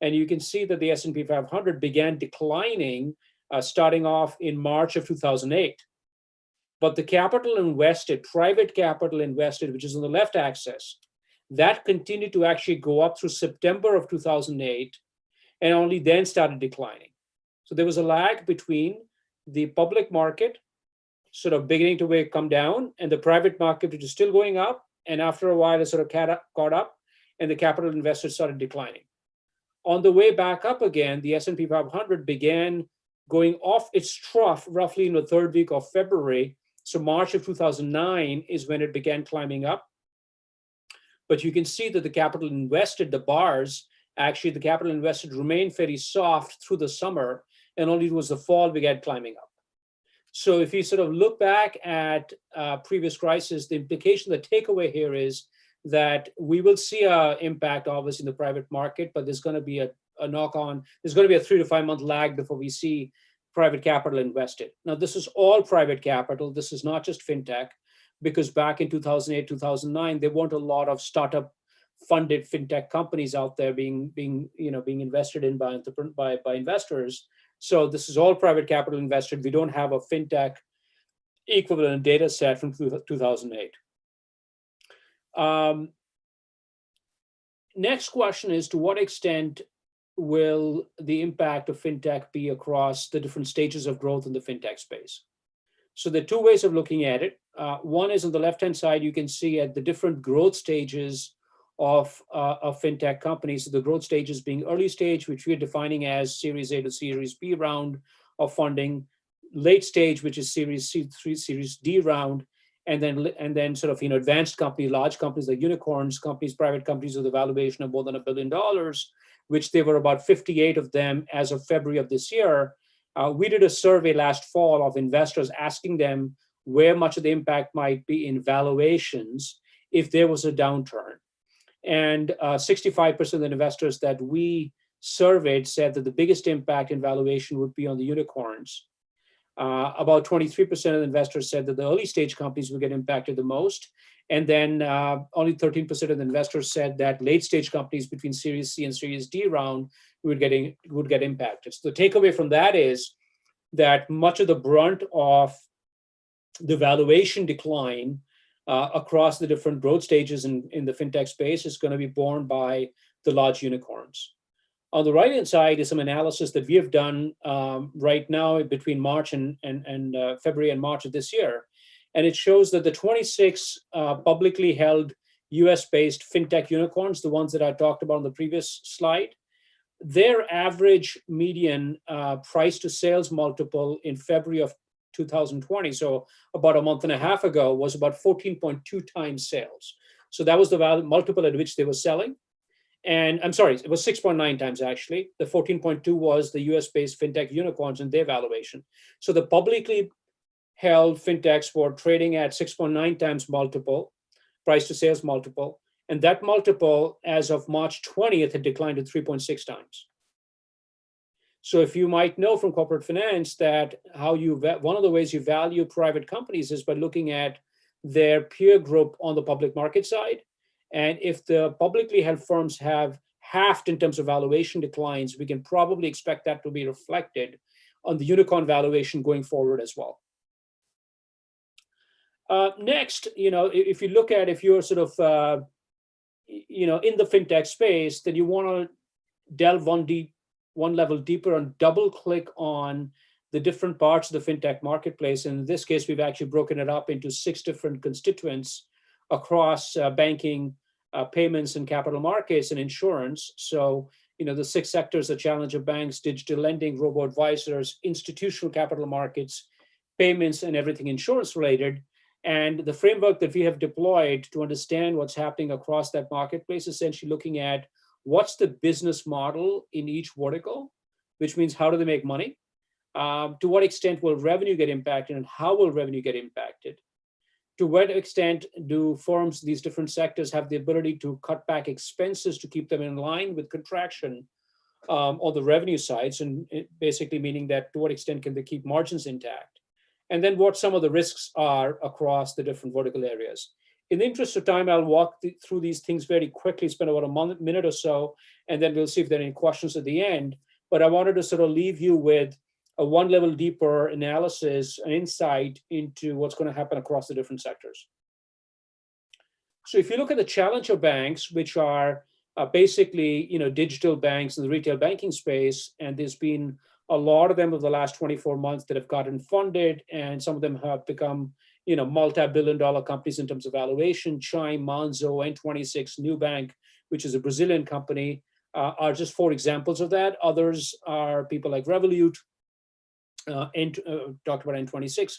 And you can see that the S&P 500 began declining starting off in March of 2008. But the capital invested, private capital invested, which is on the left axis, that continued to actually go up through September of 2008 and only then started declining. So there was a lag between the public market sort of beginning to come down and the private market, which is still going up. And after a while, it sort of caught up and the capital investors started declining. On the way back up again, the S&P 500 began going off its trough roughly in the third week of February. So March of 2009 is when it began climbing up. But you can see that the capital invested, the bars, actually the capital invested remained fairly soft through the summer, and only it was the fall began climbing up. So if you sort of look back at previous crises, the implication, the takeaway here is that we will see an impact obviously in the private market, but there's going to be a knock-on, there's going to be a 3 to 5 month lag before we see private capital invested. Now, this is all private capital. This is not just fintech, because back in 2008, 2009, there weren't a lot of startup funded fintech companies out there being invested in by investors. So this is all private capital invested. We don't have a fintech equivalent data set from 2008. Next question is, to what extent will the impact of fintech be across the different stages of growth in the fintech space? So there are two ways of looking at it. One is on the left-hand side, you can see at the different growth stages of fintech companies. So the growth stages being early stage, which we are defining as Series A to Series B round of funding, late stage, which is Series C, Series D round, and then sort of advanced companies, large companies like unicorns, private companies with a valuation of more than $1 billion, which there were about 58 of them as of February of this year. We did a survey last fall of investors asking them where much of the impact might be in valuations if there was a downturn. And 65% of the investors that we surveyed said that the biggest impact in valuation would be on the unicorns. About 23% of the investors said that the early stage companies would get impacted the most. And then only 13% of the investors said that late stage companies between Series C and Series D round would get impacted. So the takeaway from that is that much of the brunt of the valuation decline across the different growth stages in the fintech space is going to be borne by the large unicorns. On the right-hand side is some analysis that we have done right now between March and February and March of this year. And it shows that the 26 publicly held US-based fintech unicorns, the ones that I talked about on the previous slide, their average median price to sales multiple in February of 2020, so about a month and a half ago, was about 14.2 times sales. So that was the multiple at which they were selling. And I'm sorry, it was 6.9 times actually. The 14.2 was the US-based fintech unicorns and their valuation. So the publicly held fintechs were trading at 6.9 times multiple, price to sales multiple. And that multiple, as of March 20th, had declined to 3.6 times. So if you might know from corporate finance that one of the ways you value private companies is by looking at their peer group on the public market side. And if the publicly held firms have halved in terms of valuation declines, we can probably expect that to be reflected on the unicorn valuation going forward as well. Next, if you look at, if you're sort of, in the fintech space, then you want to delve one level deeper and double click on the different parts of the fintech marketplace. And in this case, we've actually broken it up into 6 different constituents across banking, payments and capital markets and insurance. So, the 6 sectors, the challenger banks, digital lending, robo-advisors, institutional capital markets, payments, and everything insurance related. And the framework that we have deployed to understand what's happening across that marketplace, essentially looking at what's the business model in each vertical, which means how do they make money? To what extent will revenue get impacted and how will revenue get impacted? To what extent do firms, these different sectors, have the ability to cut back expenses to keep them in line with contraction on the revenue sides? And basically meaning that to what extent can they keep margins intact? And then what some of the risks are across the different vertical areas. In the interest of time, I'll walk through these things very quickly, spend about a minute or so, and then we'll see if there are any questions at the end. But I wanted to sort of leave you with a one level deeper analysis and insight into what's going to happen across the different sectors. So if you look at the challenger banks, which are basically digital banks in the retail banking space, and there's been a lot of them over the last 24 months that have gotten funded, and some of them have become multi-billion-dollar companies in terms of valuation. Chime, Monzo, N26, Nubank, which is a Brazilian company, are just 4 examples of that. Others are people like Revolut, talked about N26,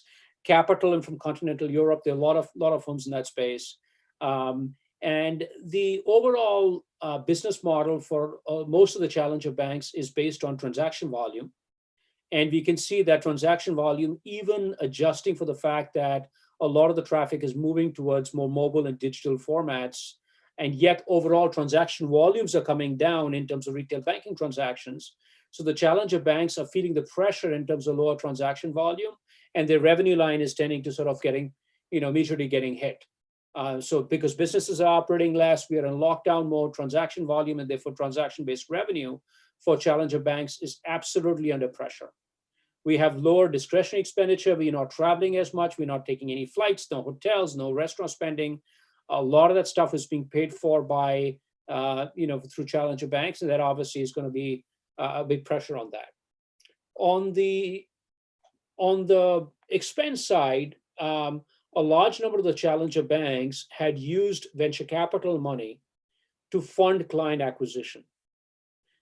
Capital, and from continental Europe. There are a lot of firms in that space. And the overall business model for most of the challenger banks is based on transaction volume. And we can see that transaction volume, even adjusting for the fact that a lot of the traffic is moving towards more mobile and digital formats, and yet overall transaction volumes are coming down in terms of retail banking transactions. So the challenger banks are feeling the pressure in terms of lower transaction volume, and their revenue line is tending to sort of immediately getting hit. So because businesses are operating less, we are in lockdown mode, transaction volume, and therefore transaction-based revenue for challenger banks is absolutely under pressure. We have lower discretionary expenditure. We're not traveling as much. We're not taking any flights, no hotels, no restaurant spending. A lot of that stuff is being paid for by, through challenger banks, and that obviously is going to be a big pressure on that. On the expense side, a large number of the challenger banks had used venture capital money to fund client acquisition.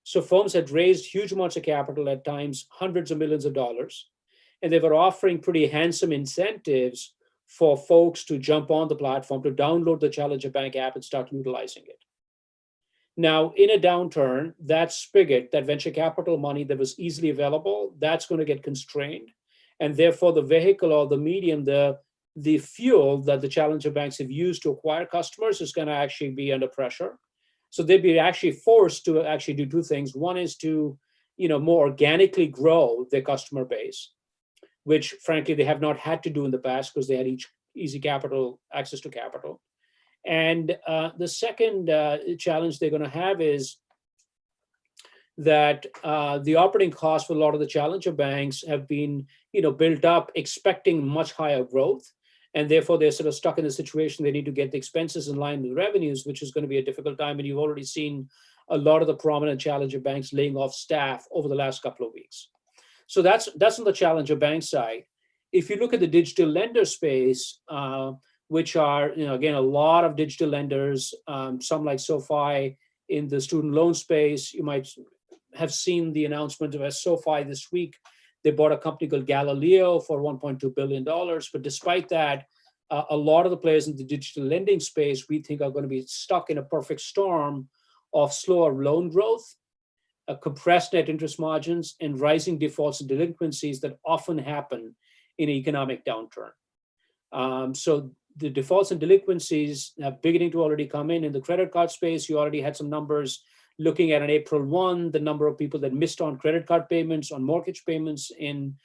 So firms had raised huge amounts of capital, at times hundreds of millions of dollars, and they were offering pretty handsome incentives for folks to jump on the platform, to download the challenger bank app and start utilizing it. Now, in a downturn, that spigot, that venture capital money that was easily available, that's going to get constrained. And therefore, the vehicle or the medium, the fuel that the challenger banks have used to acquire customers is going to actually be under pressure. So they'd be actually forced to actually do 2 things. One is to, more organically grow their customer base, which frankly they have not had to do in the past because they had easy capital, access to capital. And the second challenge they're going to have is that the operating costs for a lot of the challenger banks have been, built up expecting much higher growth. And therefore, they're sort of stuck in the situation they need to get the expenses in line with revenues, which is going to be a difficult time. And you've already seen a lot of the prominent challenger banks laying off staff over the last couple of weeks. So that's on the challenger bank side. If you look at the digital lender space, which are, again, a lot of digital lenders, some like SoFi in the student loan space. You might have seen the announcement of SoFi this week. They bought a company called Galileo for $1.2 billion. But despite that, a lot of the players in the digital lending space, we think, are going to be stuck in a perfect storm of slower loan growth, compressed net interest margins, and rising defaults and delinquencies that often happen in an economic downturn. So the defaults and delinquencies are beginning to already come in the credit card space. You already had some numbers looking at on April 1, the number of people that missed on credit card payments, on mortgage payments, in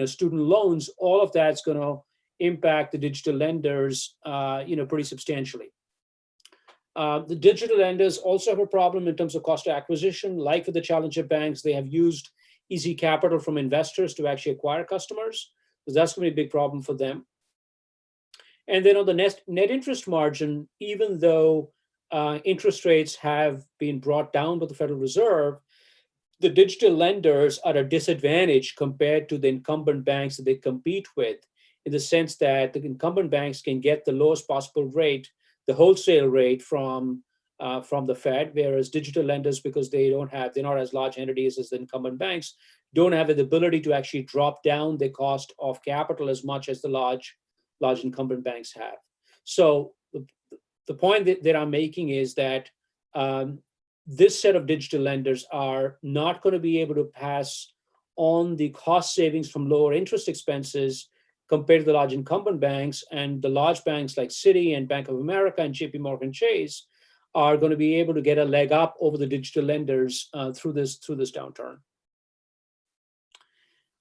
student loans. All of that's going to impact the digital lenders pretty substantially. The digital lenders also have a problem in terms of cost of acquisition. Like with the challenger banks, they have used easy capital from investors to actually acquire customers. So that's going to be a big problem for them. And then on the net interest margin, even though interest rates have been brought down by the Federal Reserve, the digital lenders are at a disadvantage compared to the incumbent banks that they compete with, in the sense that the incumbent banks can get the lowest possible rate, the wholesale rate from the Fed, whereas digital lenders, because they're not as large entities as the incumbent banks, don't have the ability to actually drop down the cost of capital as much as the large incumbent banks have. So the point that I'm making is that this set of digital lenders are not going to be able to pass on the cost savings from lower interest expenses compared to the large incumbent banks. And the large banks like Citi and Bank of America and JP Morgan Chase are going to be able to get a leg up over the digital lenders through this downturn.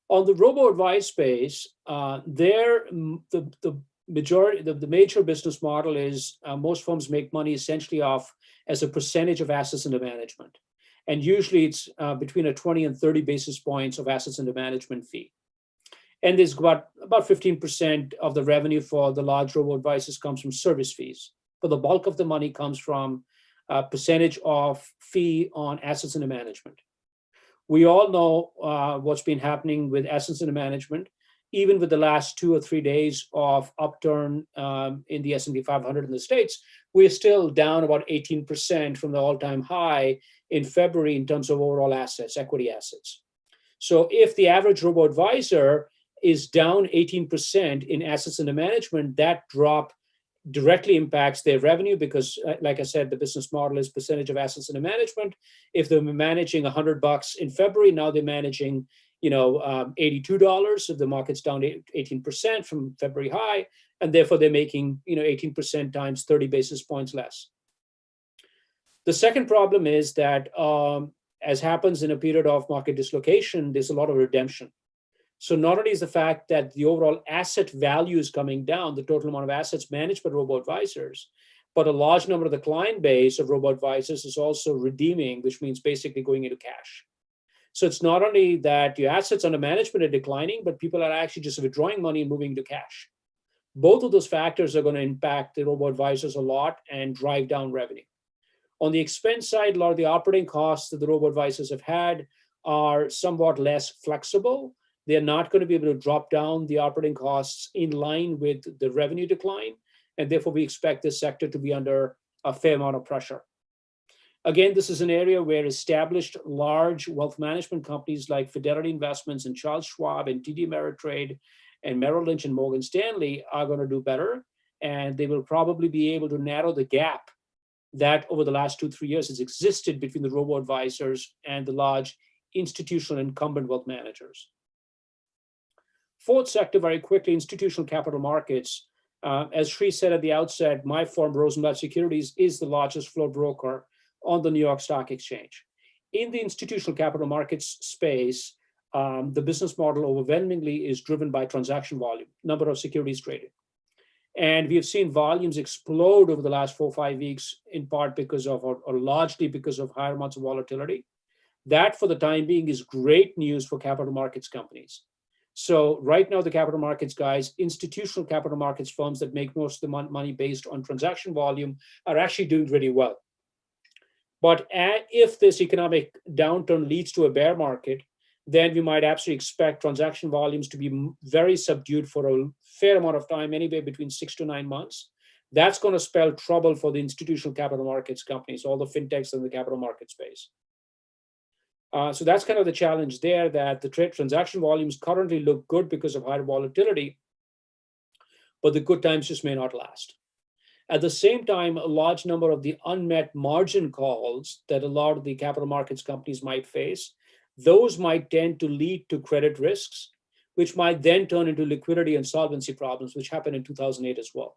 On the robo-advice space, the major business model is most firms make money essentially off as a percentage of assets under management. And usually it's between a 20 and 30 basis points of assets under management fee. And there's about 15% of the revenue for the large robo-advisors comes from service fees. But the bulk of the money comes from a percentage of fee on assets under management. We all know what's been happening with assets under management. Even with the last 2 or 3 days of upturn in the S&P 500 in the States, we're still down about 18% from the all-time high in February in terms of overall assets, equity assets. So if the average robo-advisor is down 18% in assets under management, that drop directly impacts their revenue because, like I said, the business model is percentage of assets under management. If they're managing $100 in February, now they're managing $82. If the market's down 18% from February high, and therefore they're making 18% times 30 basis points less. The second problem is that, as happens in a period of market dislocation, there's a lot of redemption. So not only is the fact that the overall asset value is coming down, the total amount of assets managed by robo-advisors, but a large number of the client base of robo-advisors is also redeeming, which means basically going into cash. So it's not only that your assets under management are declining, but people are actually just withdrawing money and moving to cash. Both of those factors are going to impact the robo-advisors a lot and drive down revenue. On the expense side, a lot of the operating costs that the robo-advisors have had are somewhat less flexible. They're not going to be able to drop down the operating costs in line with the revenue decline. And therefore, we expect this sector to be under a fair amount of pressure. Again, this is an area where established large wealth management companies like Fidelity Investments and Charles Schwab and TD Ameritrade and Merrill Lynch and Morgan Stanley are going to do better. And they will probably be able to narrow the gap that over the last 2-3 years has existed between the robo-advisors and the large institutional incumbent wealth managers. Fourth sector, very quickly, institutional capital markets. As Sri said at the outset, my firm, Rosenblatt Securities, is the largest floor broker on the New York Stock Exchange. In the institutional capital markets space, the business model overwhelmingly is driven by transaction volume, number of securities traded. And we have seen volumes explode over the last 4 or 5 weeks, in part because of, or largely because of higher amounts of volatility. That, for the time being, is great news for capital markets companies. So right now, the capital markets guys, institutional capital markets firms that make most of the money based on transaction volume, are actually doing really well. But if this economic downturn leads to a bear market, then we might absolutely expect transaction volumes to be very subdued for a fair amount of time, anywhere between 6 to 9 months. That's going to spell trouble for the institutional capital markets companies, all the fintechs in the capital market space. So that's kind of the challenge there, that the trade transaction volumes currently look good because of higher volatility. but the good times just may not last. At the same time, a large number of the unmet margin calls that a lot of the capital markets companies might face, those might tend to lead to credit risks, which might then turn into liquidity and solvency problems, which happened in 2008 as well.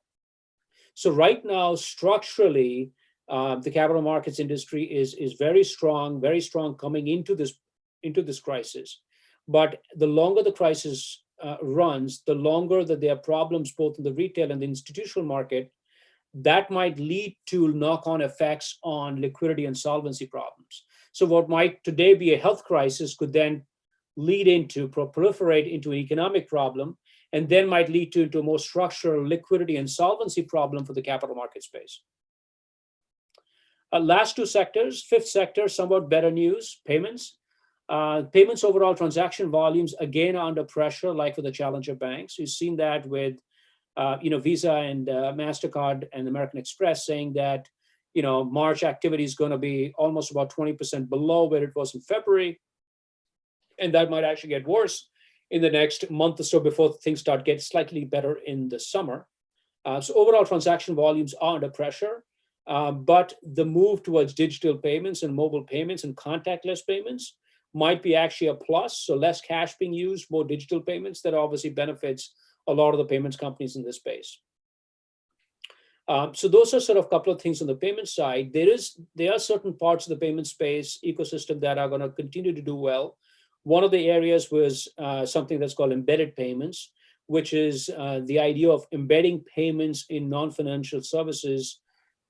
So right now, structurally, the capital markets industry is very strong coming into this crisis. But the longer the crisis runs, the longer that there are problems both in the retail and the institutional market, that might lead to knock-on effects on liquidity and solvency problems. So what might today be a health crisis could then lead into, proliferate into an economic problem, and then might lead to a more structural liquidity and solvency problem for the capital market space. Last two sectors, fifth sector, somewhat better news, payments. Payments overall transaction volumes, again, are under pressure, like with the challenger banks. You've seen that with Visa and MasterCard and American Express saying that, March activity is going to be almost about 20% below where it was in February. And that might actually get worse in the next month or so before things start getting slightly better in the summer. So overall transaction volumes are under pressure, but the move towards digital payments and mobile payments and contactless payments might be actually a plus. So less cash being used, more digital payments, that obviously benefits a lot of the payments companies in this space. So those are sort of a couple of things on the payment side. There are certain parts of the payment space ecosystem that are going to continue to do well. One of the areas was something that's called embedded payments, which is the idea of embedding payments in non-financial services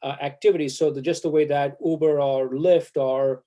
activities. So just the way that Uber or Lyft or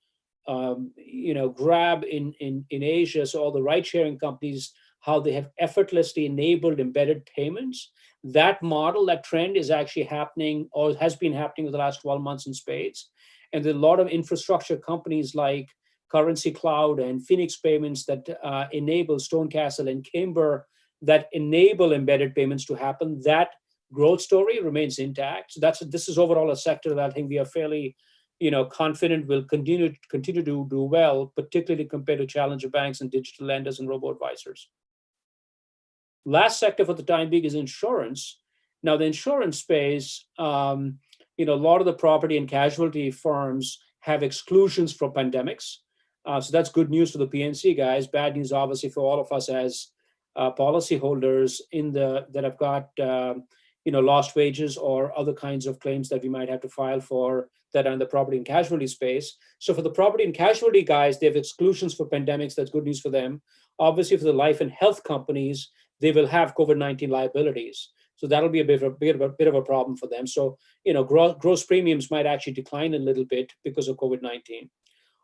Grab in Asia, so all the ride-sharing companies, how they have effortlessly enabled embedded payments. That model, that trend is actually happening, or has been happening over the last 12 months in spades. And there are a lot of infrastructure companies like Currency Cloud and Phoenix Payments that enable Stonecastle and Camber that enable embedded payments to happen. That growth story remains intact. So this is overall a sector that I think we are fairly confident will continue to do well, particularly compared to challenger banks and digital lenders and robo-advisors. Last sector for the time being is insurance. Now, the insurance space, a lot of the property and casualty firms have exclusions for pandemics. So that's good news for the PNC guys. Bad news, obviously, for all of us as policyholders that have got lost wages or other kinds of claims that we might have to file for that are in the property and casualty space. So for the property and casualty guys, they have exclusions for pandemics. That's good news for them. Obviously, for the life and health companies, they will have COVID-19 liabilities. So that'll be a bit of a problem for them. So, gross premiums might actually decline a little bit because of COVID-19.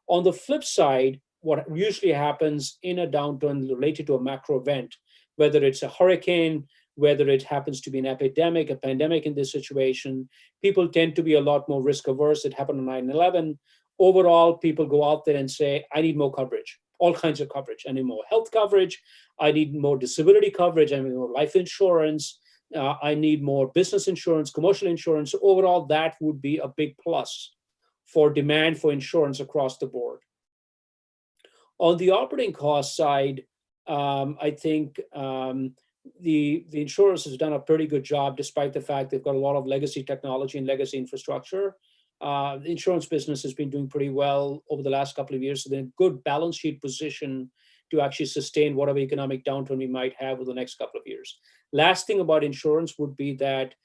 On the flip side, what usually happens in a downturn related to a macro event, whether it's a hurricane, whether it happens to be an epidemic, a pandemic in this situation, people tend to be a lot more risk averse. It happened on 9/11. Overall, people go out there and say, I need more coverage, all kinds of coverage. I need more health coverage. I need more disability coverage. I need more life insurance. I need more business insurance, commercial insurance. So overall, that would be a big plus for demand for insurance across the board. On the operating cost side, I think the insurers has done a pretty good job, despite the fact they've got a lot of legacy technology and legacy infrastructure. The insurance business has been doing pretty well over the last couple of years. So they're in a good balance sheet position to actually sustain whatever economic downturn we might have over the next couple of years. Last thing about insurance would be that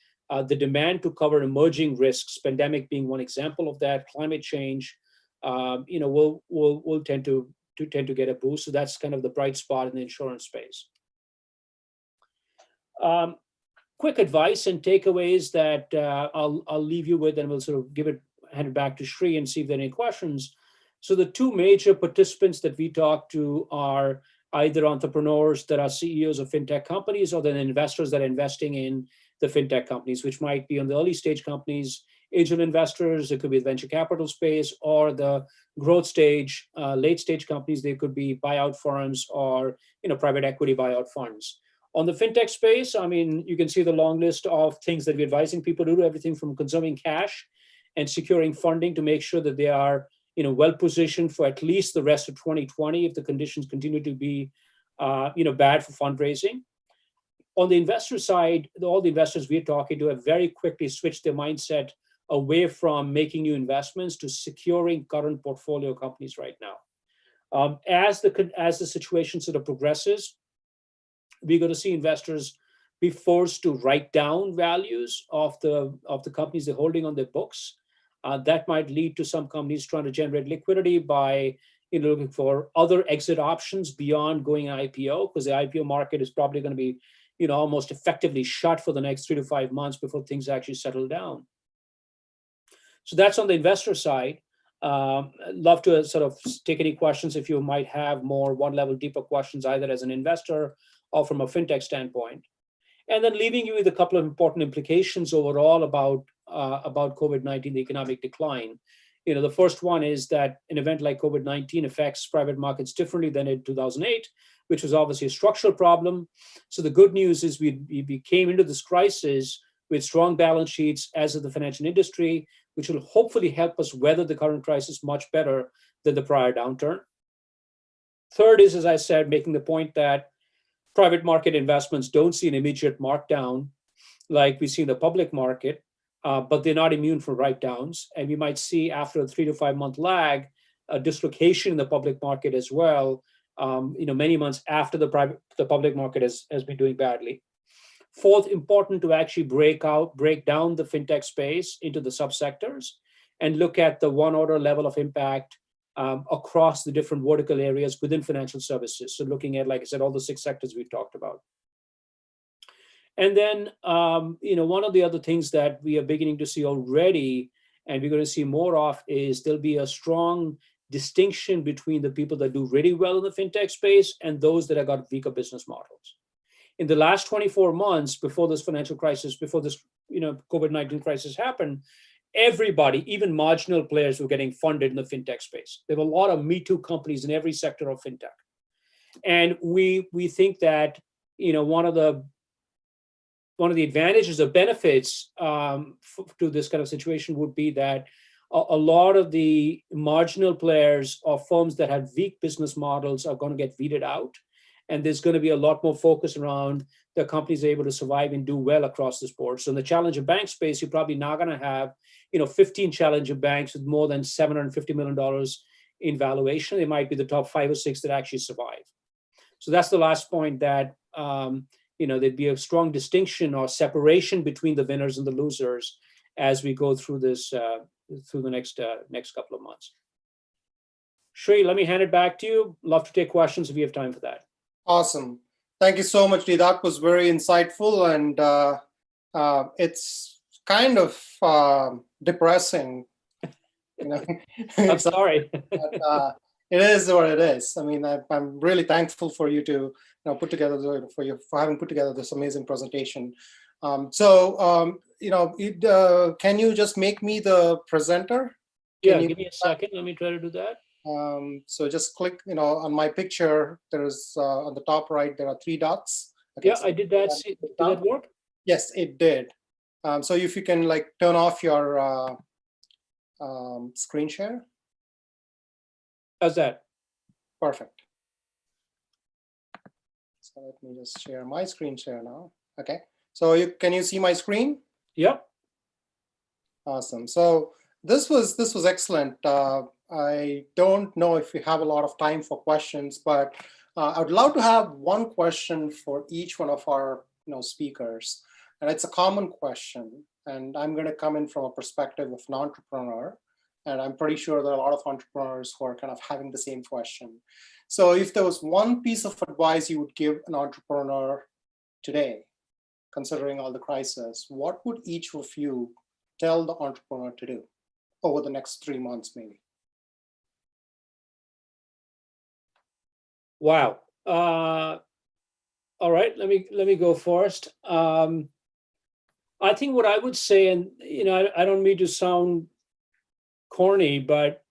the demand to cover emerging risks, pandemic being one example of that, climate change, will tend to get a boost. So that's kind of the bright spot in the insurance space. Quick advice and takeaways that I'll leave you with, and we'll sort of hand it back to Sri and see if there are any questions. So the two major participants that we talk to are either entrepreneurs that are CEOs of fintech companies, or then investors that are investing in the fintech companies, which might be on the early stage companies, angel investors. It could be the venture capital space, or the growth stage, late stage companies. They could be buyout firms or private equity buyout funds. On the fintech space, I mean, you can see the long list of things that we're advising people to do, everything from conserving cash and securing funding to make sure that they are well positioned for at least the rest of 2020 if the conditions continue to be bad for fundraising. On the investor side, all the investors we're talking to have very quickly switched their mindset away from making new investments to securing current portfolio companies right now. As the situation sort of progresses, we're going to see investors be forced to write down values of the companies they're holding on their books. That might lead to some companies trying to generate liquidity by looking for other exit options beyond going IPO, because the IPO market is probably going to be almost effectively shut for the next 3 to 5 months before things actually settle down. So that's on the investor side. Love to sort of take any questions if you might have more one-level deeper questions, either as an investor or from a fintech standpoint. And then leaving you with a couple of important implications overall about COVID-19, the economic decline. The first one is that an event like COVID-19 affects private markets differently than in 2008, which was obviously a structural problem. So the good news is we came into this crisis with strong balance sheets, as of the financial industry, which will hopefully help us weather the current crisis much better than the prior downturn. Third is, as I said, making the point that private market investments don't see an immediate markdown like we see in the public market, but they're not immune from write-downs. And we might see, after a 3 to 5 month lag, a dislocation in the public market as well, many months after the public market has been doing badly. Fourth, important to actually break down the fintech space into the subsectors and look at the one order level of impact across the different vertical areas within financial services. So looking at, like I said, all the 6 sectors we've talked about. And then, one of the other things that we are beginning to see already, and we're going to see more of, is there'll be a strong distinction between the people that do really well in the fintech space and those that have got weaker business models. In the last 24 months, before this financial crisis, before this COVID-19 crisis happened, everybody, even marginal players, were getting funded in the fintech space. There were a lot of Me Too companies in every sector of fintech. And we think that one of the advantages or benefits to this kind of situation would be that a lot of the marginal players or firms that have weak business models are going to get weeded out. And there's going to be a lot more focus around the companies able to survive and do well across this board. So in the challenger bank space, you're probably not going to have 15 challenger banks with more than $750 million in valuation. They might be the top 5 or 6 that actually survive. So that's the last point, that there'd be a strong distinction or separation between the winners and the losers as we go through this through the next couple of months. Shri, let me hand it back to you. Love to take questions if you have time for that. Awesome. Thank you so much, Dee. That was very insightful, and it's kind of depressing. I'm sorry. But, it is what it is. I mean, I'm really thankful for you to put together for having put together this amazing presentation. Can you just make me the presenter? Yeah, give me a second. Let me try to do that. So just click, on my picture, there's on the top right, there are 3 dots. Okay, Yeah, so I did that. Did that work? Yes, it did. So if you can turn off your screen share. How's that? Perfect. So let me just share my screen share now. Okay. So can you see my screen? Yep. Awesome. So this was excellent. I don't know if we have a lot of time for questions, but I would love to have one question for each one of our speakers, and it's a common question. And I'm going to come in from a perspective of an entrepreneur, and I'm pretty sure there are a lot of entrepreneurs who are kind of having the same question. So if there was one piece of advice you would give an entrepreneur today, considering all the crisis, what would each of you tell the entrepreneur to do over the next 3 months, maybe? Wow. All right. Let me go first. I think what I would say, and I don't mean to sound corny, but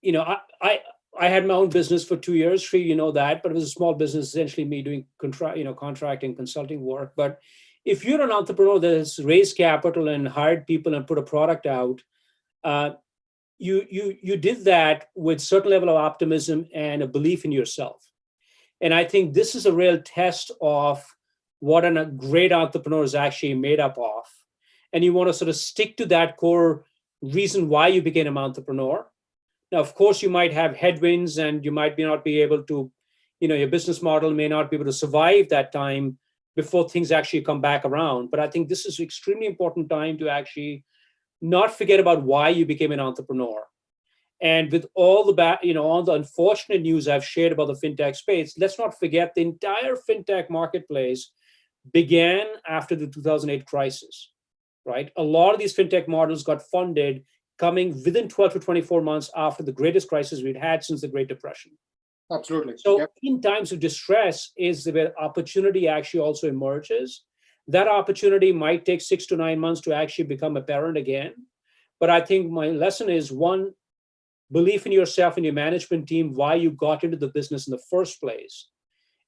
I had my own business for 2 years. Sri, you know that, but it was a small business, essentially me doing contracting, consulting work. But if you're an entrepreneur that has raised capital and hired people and put a product out, you did that with a certain level of optimism and a belief in yourself. And I think this is a real test of what a great entrepreneur is actually made up of. And you want to sort of stick to that core reason why you became an entrepreneur. Now, of course, you might have headwinds and you might not be able to, your business model may not be able to survive that time before things actually come back around. But I think this is an extremely important time to actually not forget about why you became an entrepreneur. And with all the all the unfortunate news I've shared about the fintech space, let's not forget the entire fintech marketplace began after the 2008 crisis, right? A lot of these fintech models got funded coming within 12 to 24 months after the greatest crisis we'd had since the Great Depression. Absolutely. So Yep. in times of distress is where opportunity actually also emerges. That opportunity might take 6 to 9 months to actually become apparent again. But I think my lesson is, one, belief in yourself and your management team, why you got into the business in the first place.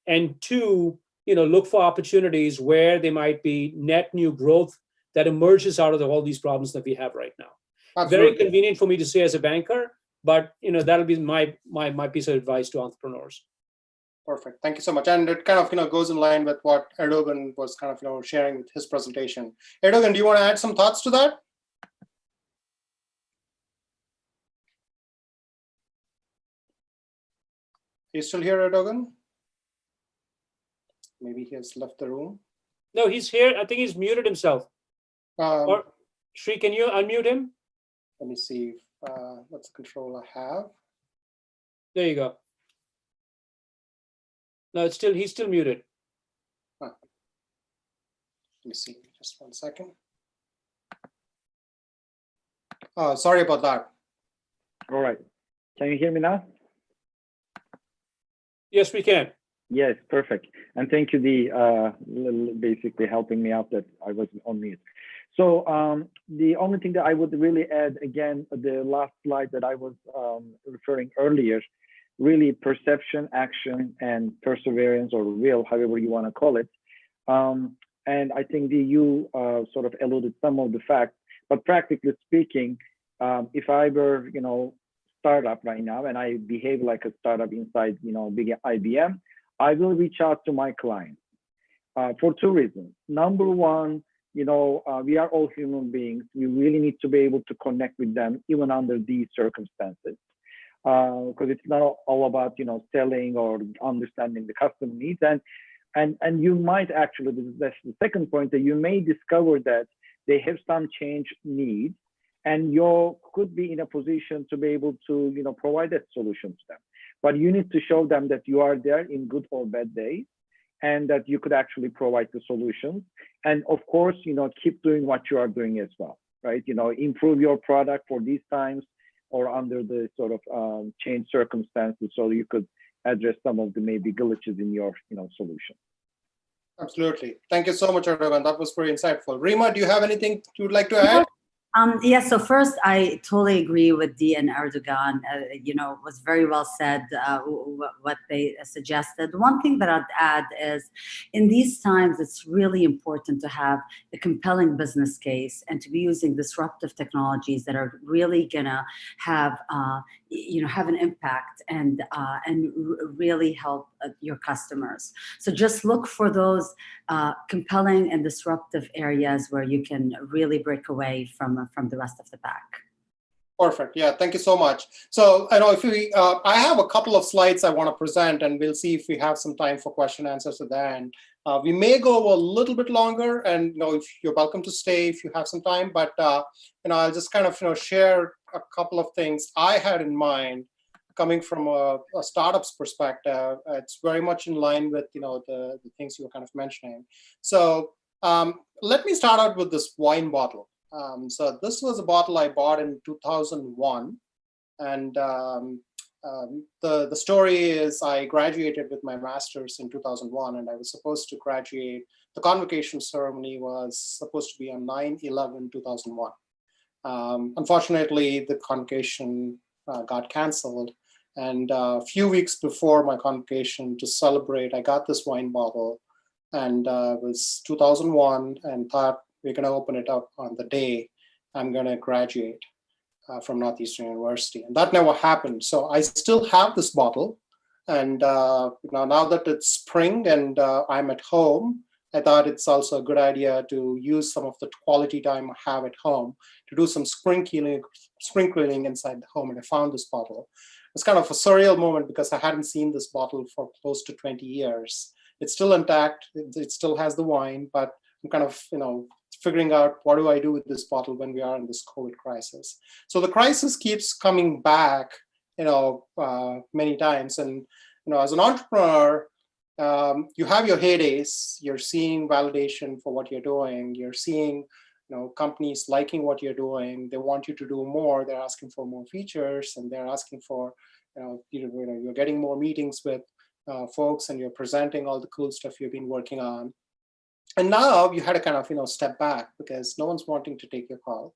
And two, look for opportunities where there might be net new growth that emerges out of all these problems that we have right now. Absolutely. Very convenient for me to say as a banker, but that'll be my piece of advice to entrepreneurs. Perfect. Thank you so much. And it kind of goes in line with what Erdogan was kind of sharing with his presentation. Erdogan, do you want to add some thoughts to that? Are you still here, Erdogan? Maybe he has left the room. No, he's here. I think he's muted himself. Or Sri, can you unmute him? Let me see what's the control I have. There you go. No, he's still muted. Let me see, just 1 second. Sorry about that. All right. Can you hear me now? Yes, we can. Yes, perfect. And thank you, basically helping me out that I was on mute. So the only thing that I would really add, again, the last slide that I was referring earlier, really perception, action, and perseverance, or will, however you want to call it. And I think you sort of alluded some of the facts, but practically speaking, if I were, startup right now and I behave like a startup inside, big IBM, I will reach out to my clients for two reasons. Number one, we are all human beings. We really need to be able to connect with them even under these circumstances, because it's not all about selling or understanding the customer needs. And you might actually, that's the second point, that you may discover that they have some change needs, and you could be in a position to be able to provide that solution to them. But you need to show them that you are there in good or bad days, and that you could actually provide the solutions. And of course, keep doing what you are doing as well, right? Improve your product for these times or under the sort of change circumstances, so you could address some of the maybe glitches in your solution. Absolutely. Thank you so much, Erdogan. That was very insightful. Rima, do you have anything you would like to add? Yes, so first, I totally agree with Dee and Erdogan. It was very well said what they suggested. One thing that I'd add is, in these times, it's really important to have a compelling business case and to be using disruptive technologies that are really gonna have have an impact and really help your customers. So just look for those compelling and disruptive areas where you can really break away from the rest of the pack. Perfect. Yeah, thank you so much. So I know I have a couple of slides I want to present, and we'll see if we have some time for question and answers at the end. We may go a little bit longer, and if you're welcome to stay if you have some time. But I'll just kind of share a couple of things I had in mind, coming from a startup's perspective. It's very much in line with the things you were kind of mentioning. So let me start out with this wine bottle. So this was a bottle I bought in 2001, and the story is I graduated with my master's in 2001, and I was supposed to graduate. The convocation ceremony was supposed to be on 9/11/2001. Unfortunately, the convocation got canceled, and a few weeks before my convocation, to celebrate, I got this wine bottle, and it was 2001, and thought, we're going to open it up on the day I'm going to graduate from Northeastern University. And that never happened. So I still have this bottle. And now that it's spring and I'm at home, I thought it's also a good idea to use some of the quality time I have at home to do some spring cleaning inside the home. And I found this bottle. It's kind of a surreal moment because I hadn't seen this bottle for close to 20 years. It's still intact. It still has the wine, but I'm kind of, figuring out what do I do with this bottle when we are in this COVID crisis. So the crisis keeps coming back, many times. And, as an entrepreneur, you have your heydays. You're seeing validation for what you're doing. You're seeing, companies liking what you're doing. They want you to do more. They're asking for more features, and they're asking for, you're getting more meetings with folks, and you're presenting all the cool stuff you've been working on. And now you had to kind of, step back because no one's wanting to take your call.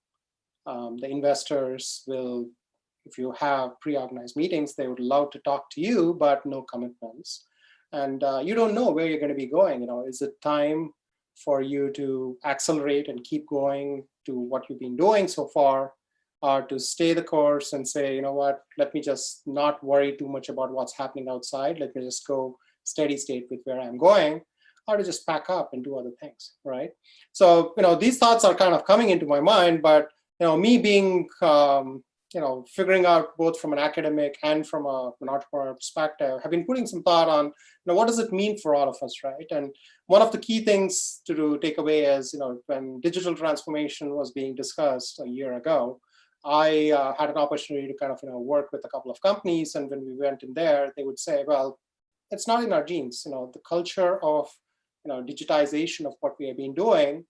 The investors will, if you have pre-organized meetings, they would love to talk to you, but no commitments. And you don't know where you're going to be going. Is it time for you to accelerate and keep going to what you've been doing so far, or to stay the course and say, you know what, let me just not worry too much about what's happening outside. Let me just go steady state with where I'm going, or to just pack up and do other things, right? So, these thoughts are kind of coming into my mind, but, me being, figuring out both from an academic and from an entrepreneur perspective, have been putting some thought on, what does it mean for all of us, right? And one of the key things to take away is, when digital transformation was being discussed a year ago, I had an opportunity to kind of, work with a couple of companies. And when we went in there, they would say, well, it's not in our genes. The culture of, digitization of what we have been doing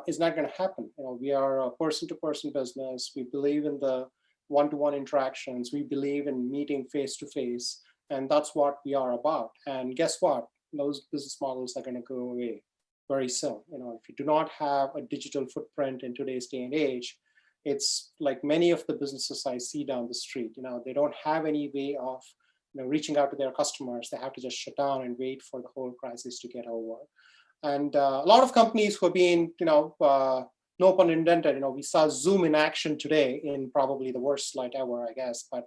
is not going to happen. We are a person-to-person business. We believe in the one-to-one interactions. We believe in meeting face-to-face, and that's what we are about. And guess what? Those business models are going to go away very soon. If you do not have a digital footprint in today's day and age, it's like many of the businesses I see down the street. They don't have any way of reaching out to their customers. They have to just shut down and wait for the whole crisis to get over. And a lot of companies who have been, no pun intended, we saw Zoom in action today in probably the worst slide ever, I guess. But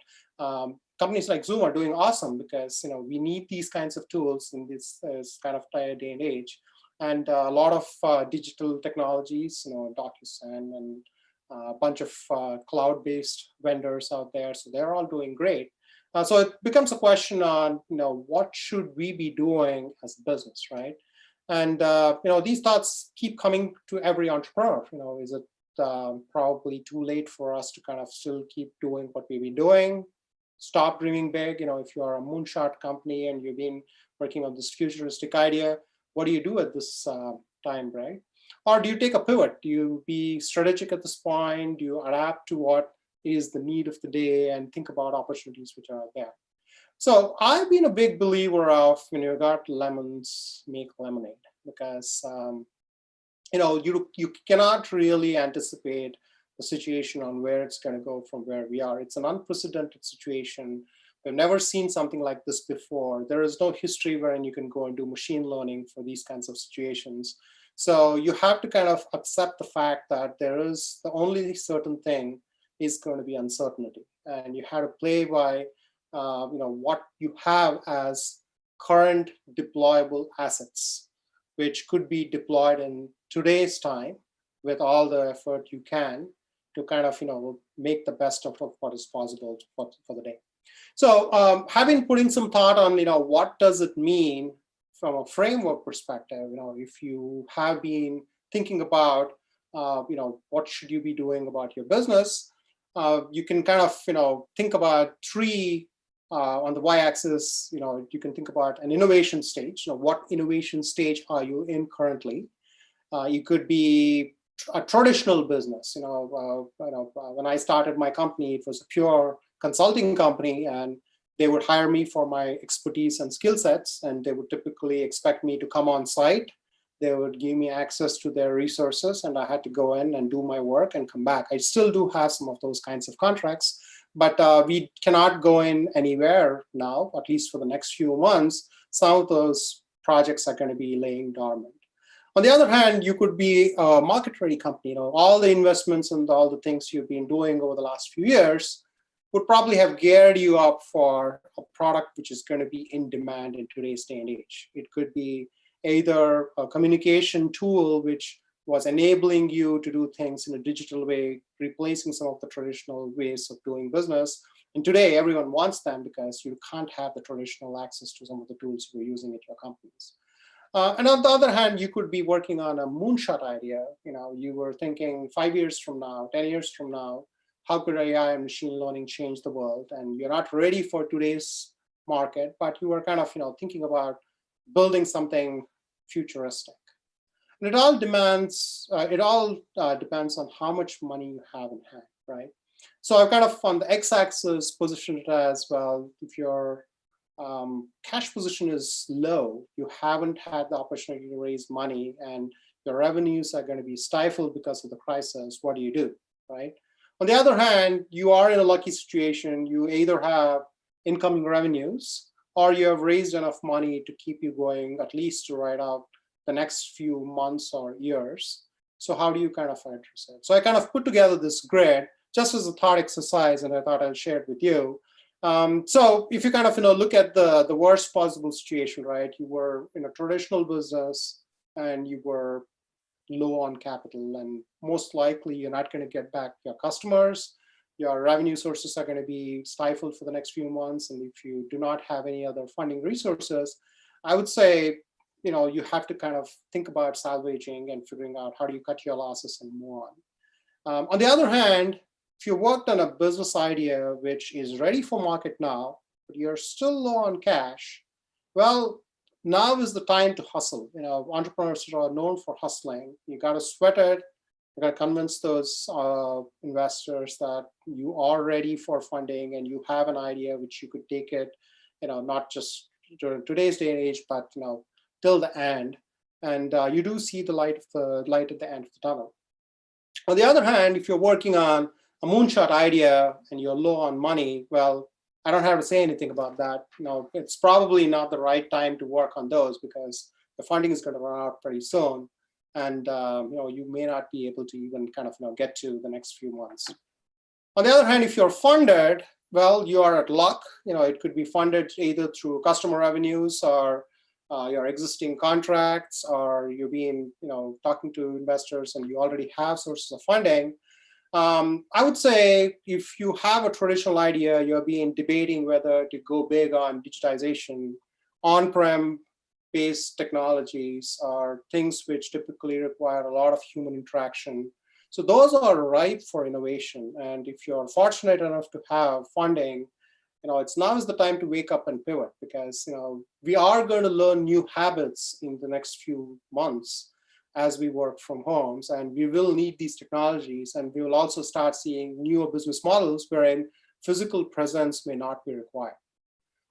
companies like Zoom are doing awesome because, we need these kinds of tools in this kind of day and age. And a lot of digital technologies, DocuSign and a bunch of cloud-based vendors out there. So they're all doing great. So it becomes a question on, what should we be doing as a business, right? And, these thoughts keep coming to every entrepreneur. Is it probably too late for us to kind of still keep doing what we've been doing? Stop dreaming big. If you are a moonshot company and you've been working on this futuristic idea, what do you do at this time, right? Or do you take a pivot? Do you be strategic at this point? Do you adapt to what is the need of the day and think about opportunities which are out there? So I've been a big believer of when you got lemons, make lemonade, because you cannot really anticipate the situation on where it's going to go from where we are. It's an unprecedented situation. We've never seen something like this before. There is no history wherein you can go and do machine learning for these kinds of situations. So you have to kind of accept the fact that there is the only certain thing is going to be uncertainty, and you have to play by what you have as current deployable assets, which could be deployed in today's time with all the effort you can to kind of make the best of what is possible for the day. So having putting some thought on what does it mean from a framework perspective, if you have been thinking about what should you be doing about your business, you can kind of think about three on the y-axis. You can think about an innovation stage. What innovation stage are you in currently? You could be a traditional business. When I started my company, it was a pure consulting company, and they would hire me for my expertise and skill sets, and they would typically expect me to come on site. They would give me access to their resources, and I had to go in and do my work and come back. I still do have some of those kinds of contracts, but we cannot go in anywhere now, at least for the next few months. Some of those projects are going to be laying dormant. On the other hand, you could be a market-ready company. All the investments and all the things you've been doing over the last few years would probably have geared you up for a product which is going to be in demand in today's day and age. It could be either a communication tool which was enabling you to do things in a digital way, replacing some of the traditional ways of doing business. And today, everyone wants them because you can't have the traditional access to some of the tools you're using at your companies. And on the other hand, you could be working on a moonshot idea. You were thinking 5 years from now, 10 years from now, how could AI and machine learning change the world? And you're not ready for today's market, but you were kind of thinking about building something futuristic. And it all depends on how much money you have in hand, right? So I've kind of on the x-axis positioned it as, well, if your cash position is low, you haven't had the opportunity to raise money, and your revenues are going to be stifled because of the crisis, what do you do, right? On the other hand, you are in a lucky situation. You either have incoming revenues, or you have raised enough money to keep you going, at least to ride out the next few months or years. So how do you kind of address it? So I kind of put together this grid just as a thought exercise, and I thought I'll share it with you. So if you kind of look at the worst possible situation, right? You were in a traditional business and you were low on capital, and most likely you're not going to get back your customers. Your revenue sources are going to be stifled for the next few months, and if you do not have any other funding resources, I would say you have to kind of think about salvaging and figuring out how do you cut your losses and move on. On the other hand, if you worked on a business idea which is ready for market now, but you're still low on cash, well, now is the time to hustle. Entrepreneurs are known for hustling. You got to sweat it. You got to convince those investors that you are ready for funding and you have an idea which you could take it, not just during today's day and age, but till the end. And you do see the light at the end of the tunnel. On the other hand, if you're working on a moonshot idea and you're low on money, well, I don't have to say anything about that. It's probably not the right time to work on those because the funding is going to run out pretty soon, and you may not be able to even kind of get to the next few months. On the other hand, if you're funded, well, you are at luck. It could be funded either through customer revenues or your existing contracts, or you're being talking to investors and you already have sources of funding. I would say if you have a traditional idea, you're debating whether to go big on digitization, on-prem based technologies are things which typically require a lot of human interaction. So those are ripe for innovation. And if you're fortunate enough to have funding, now is the time to wake up and pivot, because we are going to learn new habits in the next few months as we work from homes, and we will need these technologies, and we will also start seeing newer business models wherein physical presence may not be required.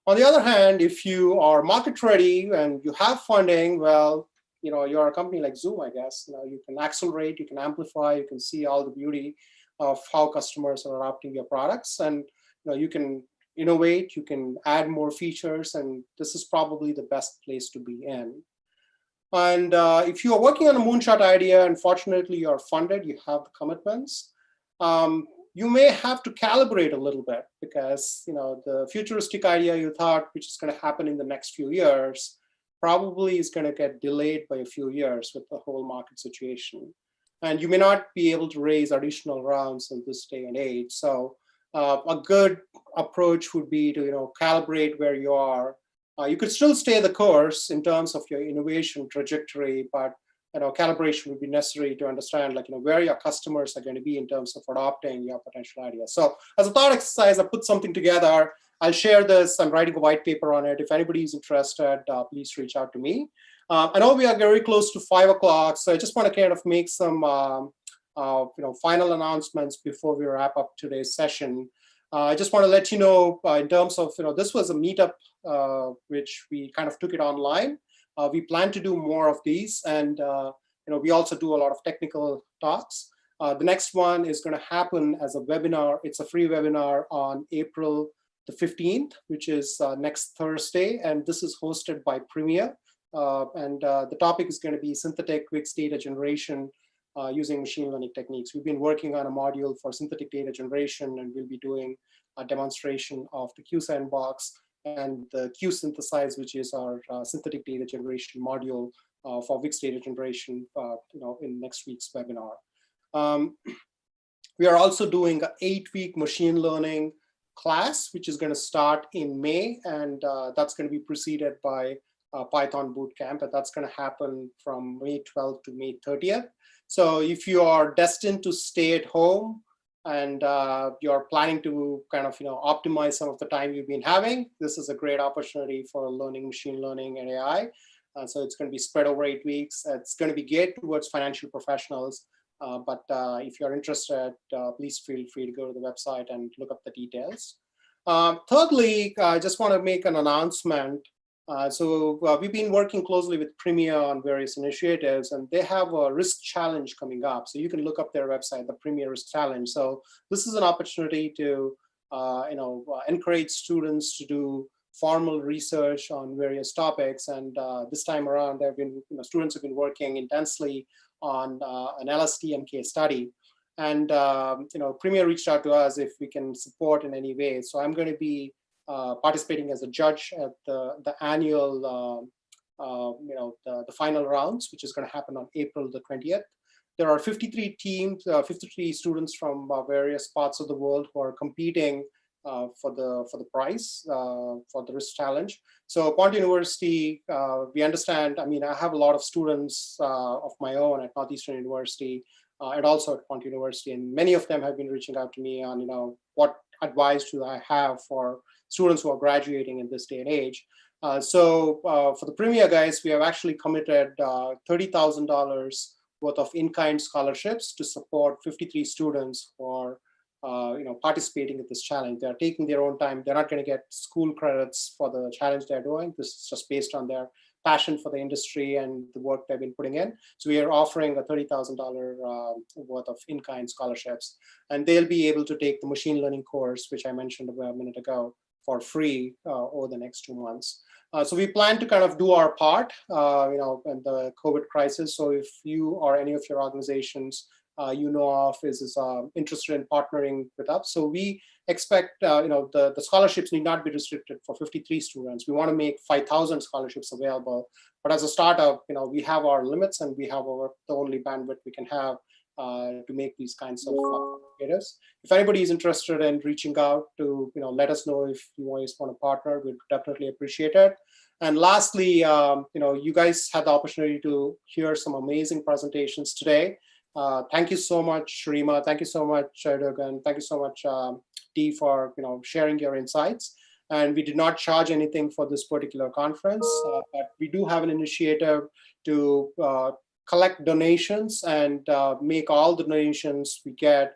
On the other hand, if you are market ready and you have funding, well, you're a company like Zoom, I guess. You can accelerate, you can amplify, you can see all the beauty of how customers are adopting your products, and you can innovate, you can add more features, and this is probably the best place to be in. And if you are working on a moonshot idea, and fortunately you're funded, you have the commitments, you may have to calibrate a little bit, because the futuristic idea you thought, which is going to happen in the next few years, probably is going to get delayed by a few years with the whole market situation. And you may not be able to raise additional rounds in this day and age. So a good approach would be to calibrate where you are. You could still stay the course in terms of your innovation trajectory, but calibration would be necessary to understand where your customers are going to be in terms of adopting your potential idea. So as a thought exercise, I put something together. I'll share this. I'm writing a white paper on it. If anybody is interested, please reach out to me. I know we are very close to 5 o'clock, so I just want to kind of make some final announcements before we wrap up today's session. I just want to let you know in terms of, this was a meetup which we kind of took it online. We plan to do more of these, and we also do a lot of technical talks. The next one is going to happen as a webinar. It's a free webinar on April the 15th, which is next Thursday, and this is hosted by Premier. The topic is going to be synthetic Wix data generation using machine learning techniques. We've been working on a module for synthetic data generation, and we'll be doing a demonstration of the Q Sandbox. and the QSynthesize, which is our synthetic data generation module for Wix data generation, in next week's webinar. We are also doing an 8-week machine learning class, which is going to start in May, and that's going to be preceded by Python bootcamp, and that's going to happen from May 12th to May 30th. So if you are destined to stay at home and you're planning to kind of optimize some of the time you've been having, this is a great opportunity for learning machine learning and AI. So it's going to be spread over 8 weeks. It's going to be geared towards financial professionals. But if you're interested, please feel free to go to the website and look up the details. Thirdly, I just want to make an announcement. We've been working closely with Premier on various initiatives, and they have a risk challenge coming up. So you can look up their website, the Premier Risk Challenge. So this is an opportunity to encourage students to do formal research on various topics. And this time around, there have been students have been working intensely on an LSTM case study. And Premier reached out to us if we can support in any way. So I'm going to be participating as a judge at the annual, the final rounds, which is going to happen on April the 20th. There are 53 teams, 53 students from various parts of the world who are competing for the prize for the risk challenge. So QuantUniversity, we understand. I mean, I have a lot of students of my own at Northeastern University and also at QuantUniversity, and many of them have been reaching out to me on what advice do I have for students who are graduating in this day and age. So for the Premier guys, we have actually committed $30,000 worth of in-kind scholarships to support 53 students who are participating in this challenge. They're taking their own time. They're not going to get school credits for the challenge they're doing. This is just based on their passion for the industry and the work they've been putting in. So we are offering a $30,000 worth of in-kind scholarships, and they'll be able to take the machine learning course, which I mentioned a minute ago, for free over the next 2 months. So we plan to kind of do our part, in the COVID crisis. So if you or any of your organizations is interested in partnering with us. So we expect, the scholarships need not be restricted for 53 students. We want to make 5,000 scholarships available. But as a startup, we have our limits, and we have the only bandwidth we can have to make these kinds of initiatives. If anybody is interested in reaching out to, let us know if you guys want to partner. We'd definitely appreciate it. And lastly, you guys had the opportunity to hear some amazing presentations today. Thank you so much, Sharima. Thank you so much, Erdogan. Thank you so much, Dee, for sharing your insights. And we did not charge anything for this particular conference, but we do have an initiative to collect donations and make all the donations we get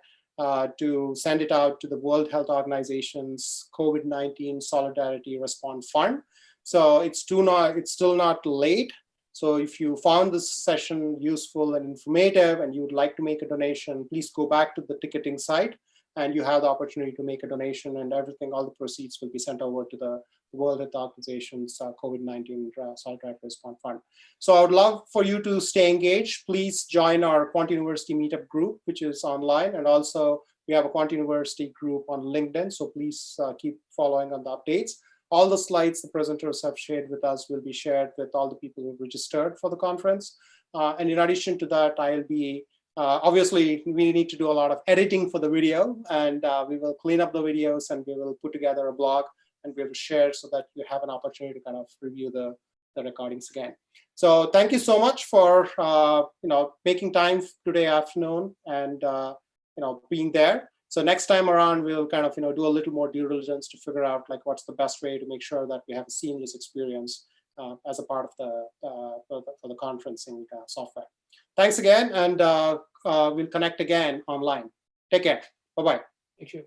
to send it out to the World Health Organization's COVID-19 Solidarity Response Fund. So it's still not late. So if you found this session useful and informative and you would like to make a donation, please go back to the ticketing site, and you have the opportunity to make a donation, and all the proceeds will be sent over to the World Health Organization's COVID-19 Solidarity Response Fund. So I would love for you to stay engaged. Please join our QuantUniversity meetup group, which is online, and also we have a QuantUniversity group on LinkedIn. So please keep following on the updates. All the slides the presenters have shared with us will be shared with all the people who registered for the conference. And in addition to that, I'll be, obviously, we need to do a lot of editing for the video, and we will clean up the videos, and we will put together a blog, and we will share so that you have an opportunity to kind of review the recordings again. So thank you so much for making time today afternoon and being there. So next time around, we'll kind of do a little more due diligence to figure out what's the best way to make sure that we have a seamless experience as a part of for the conferencing software. Thanks again, and we'll connect again online. Take care. Bye-bye. Thank you.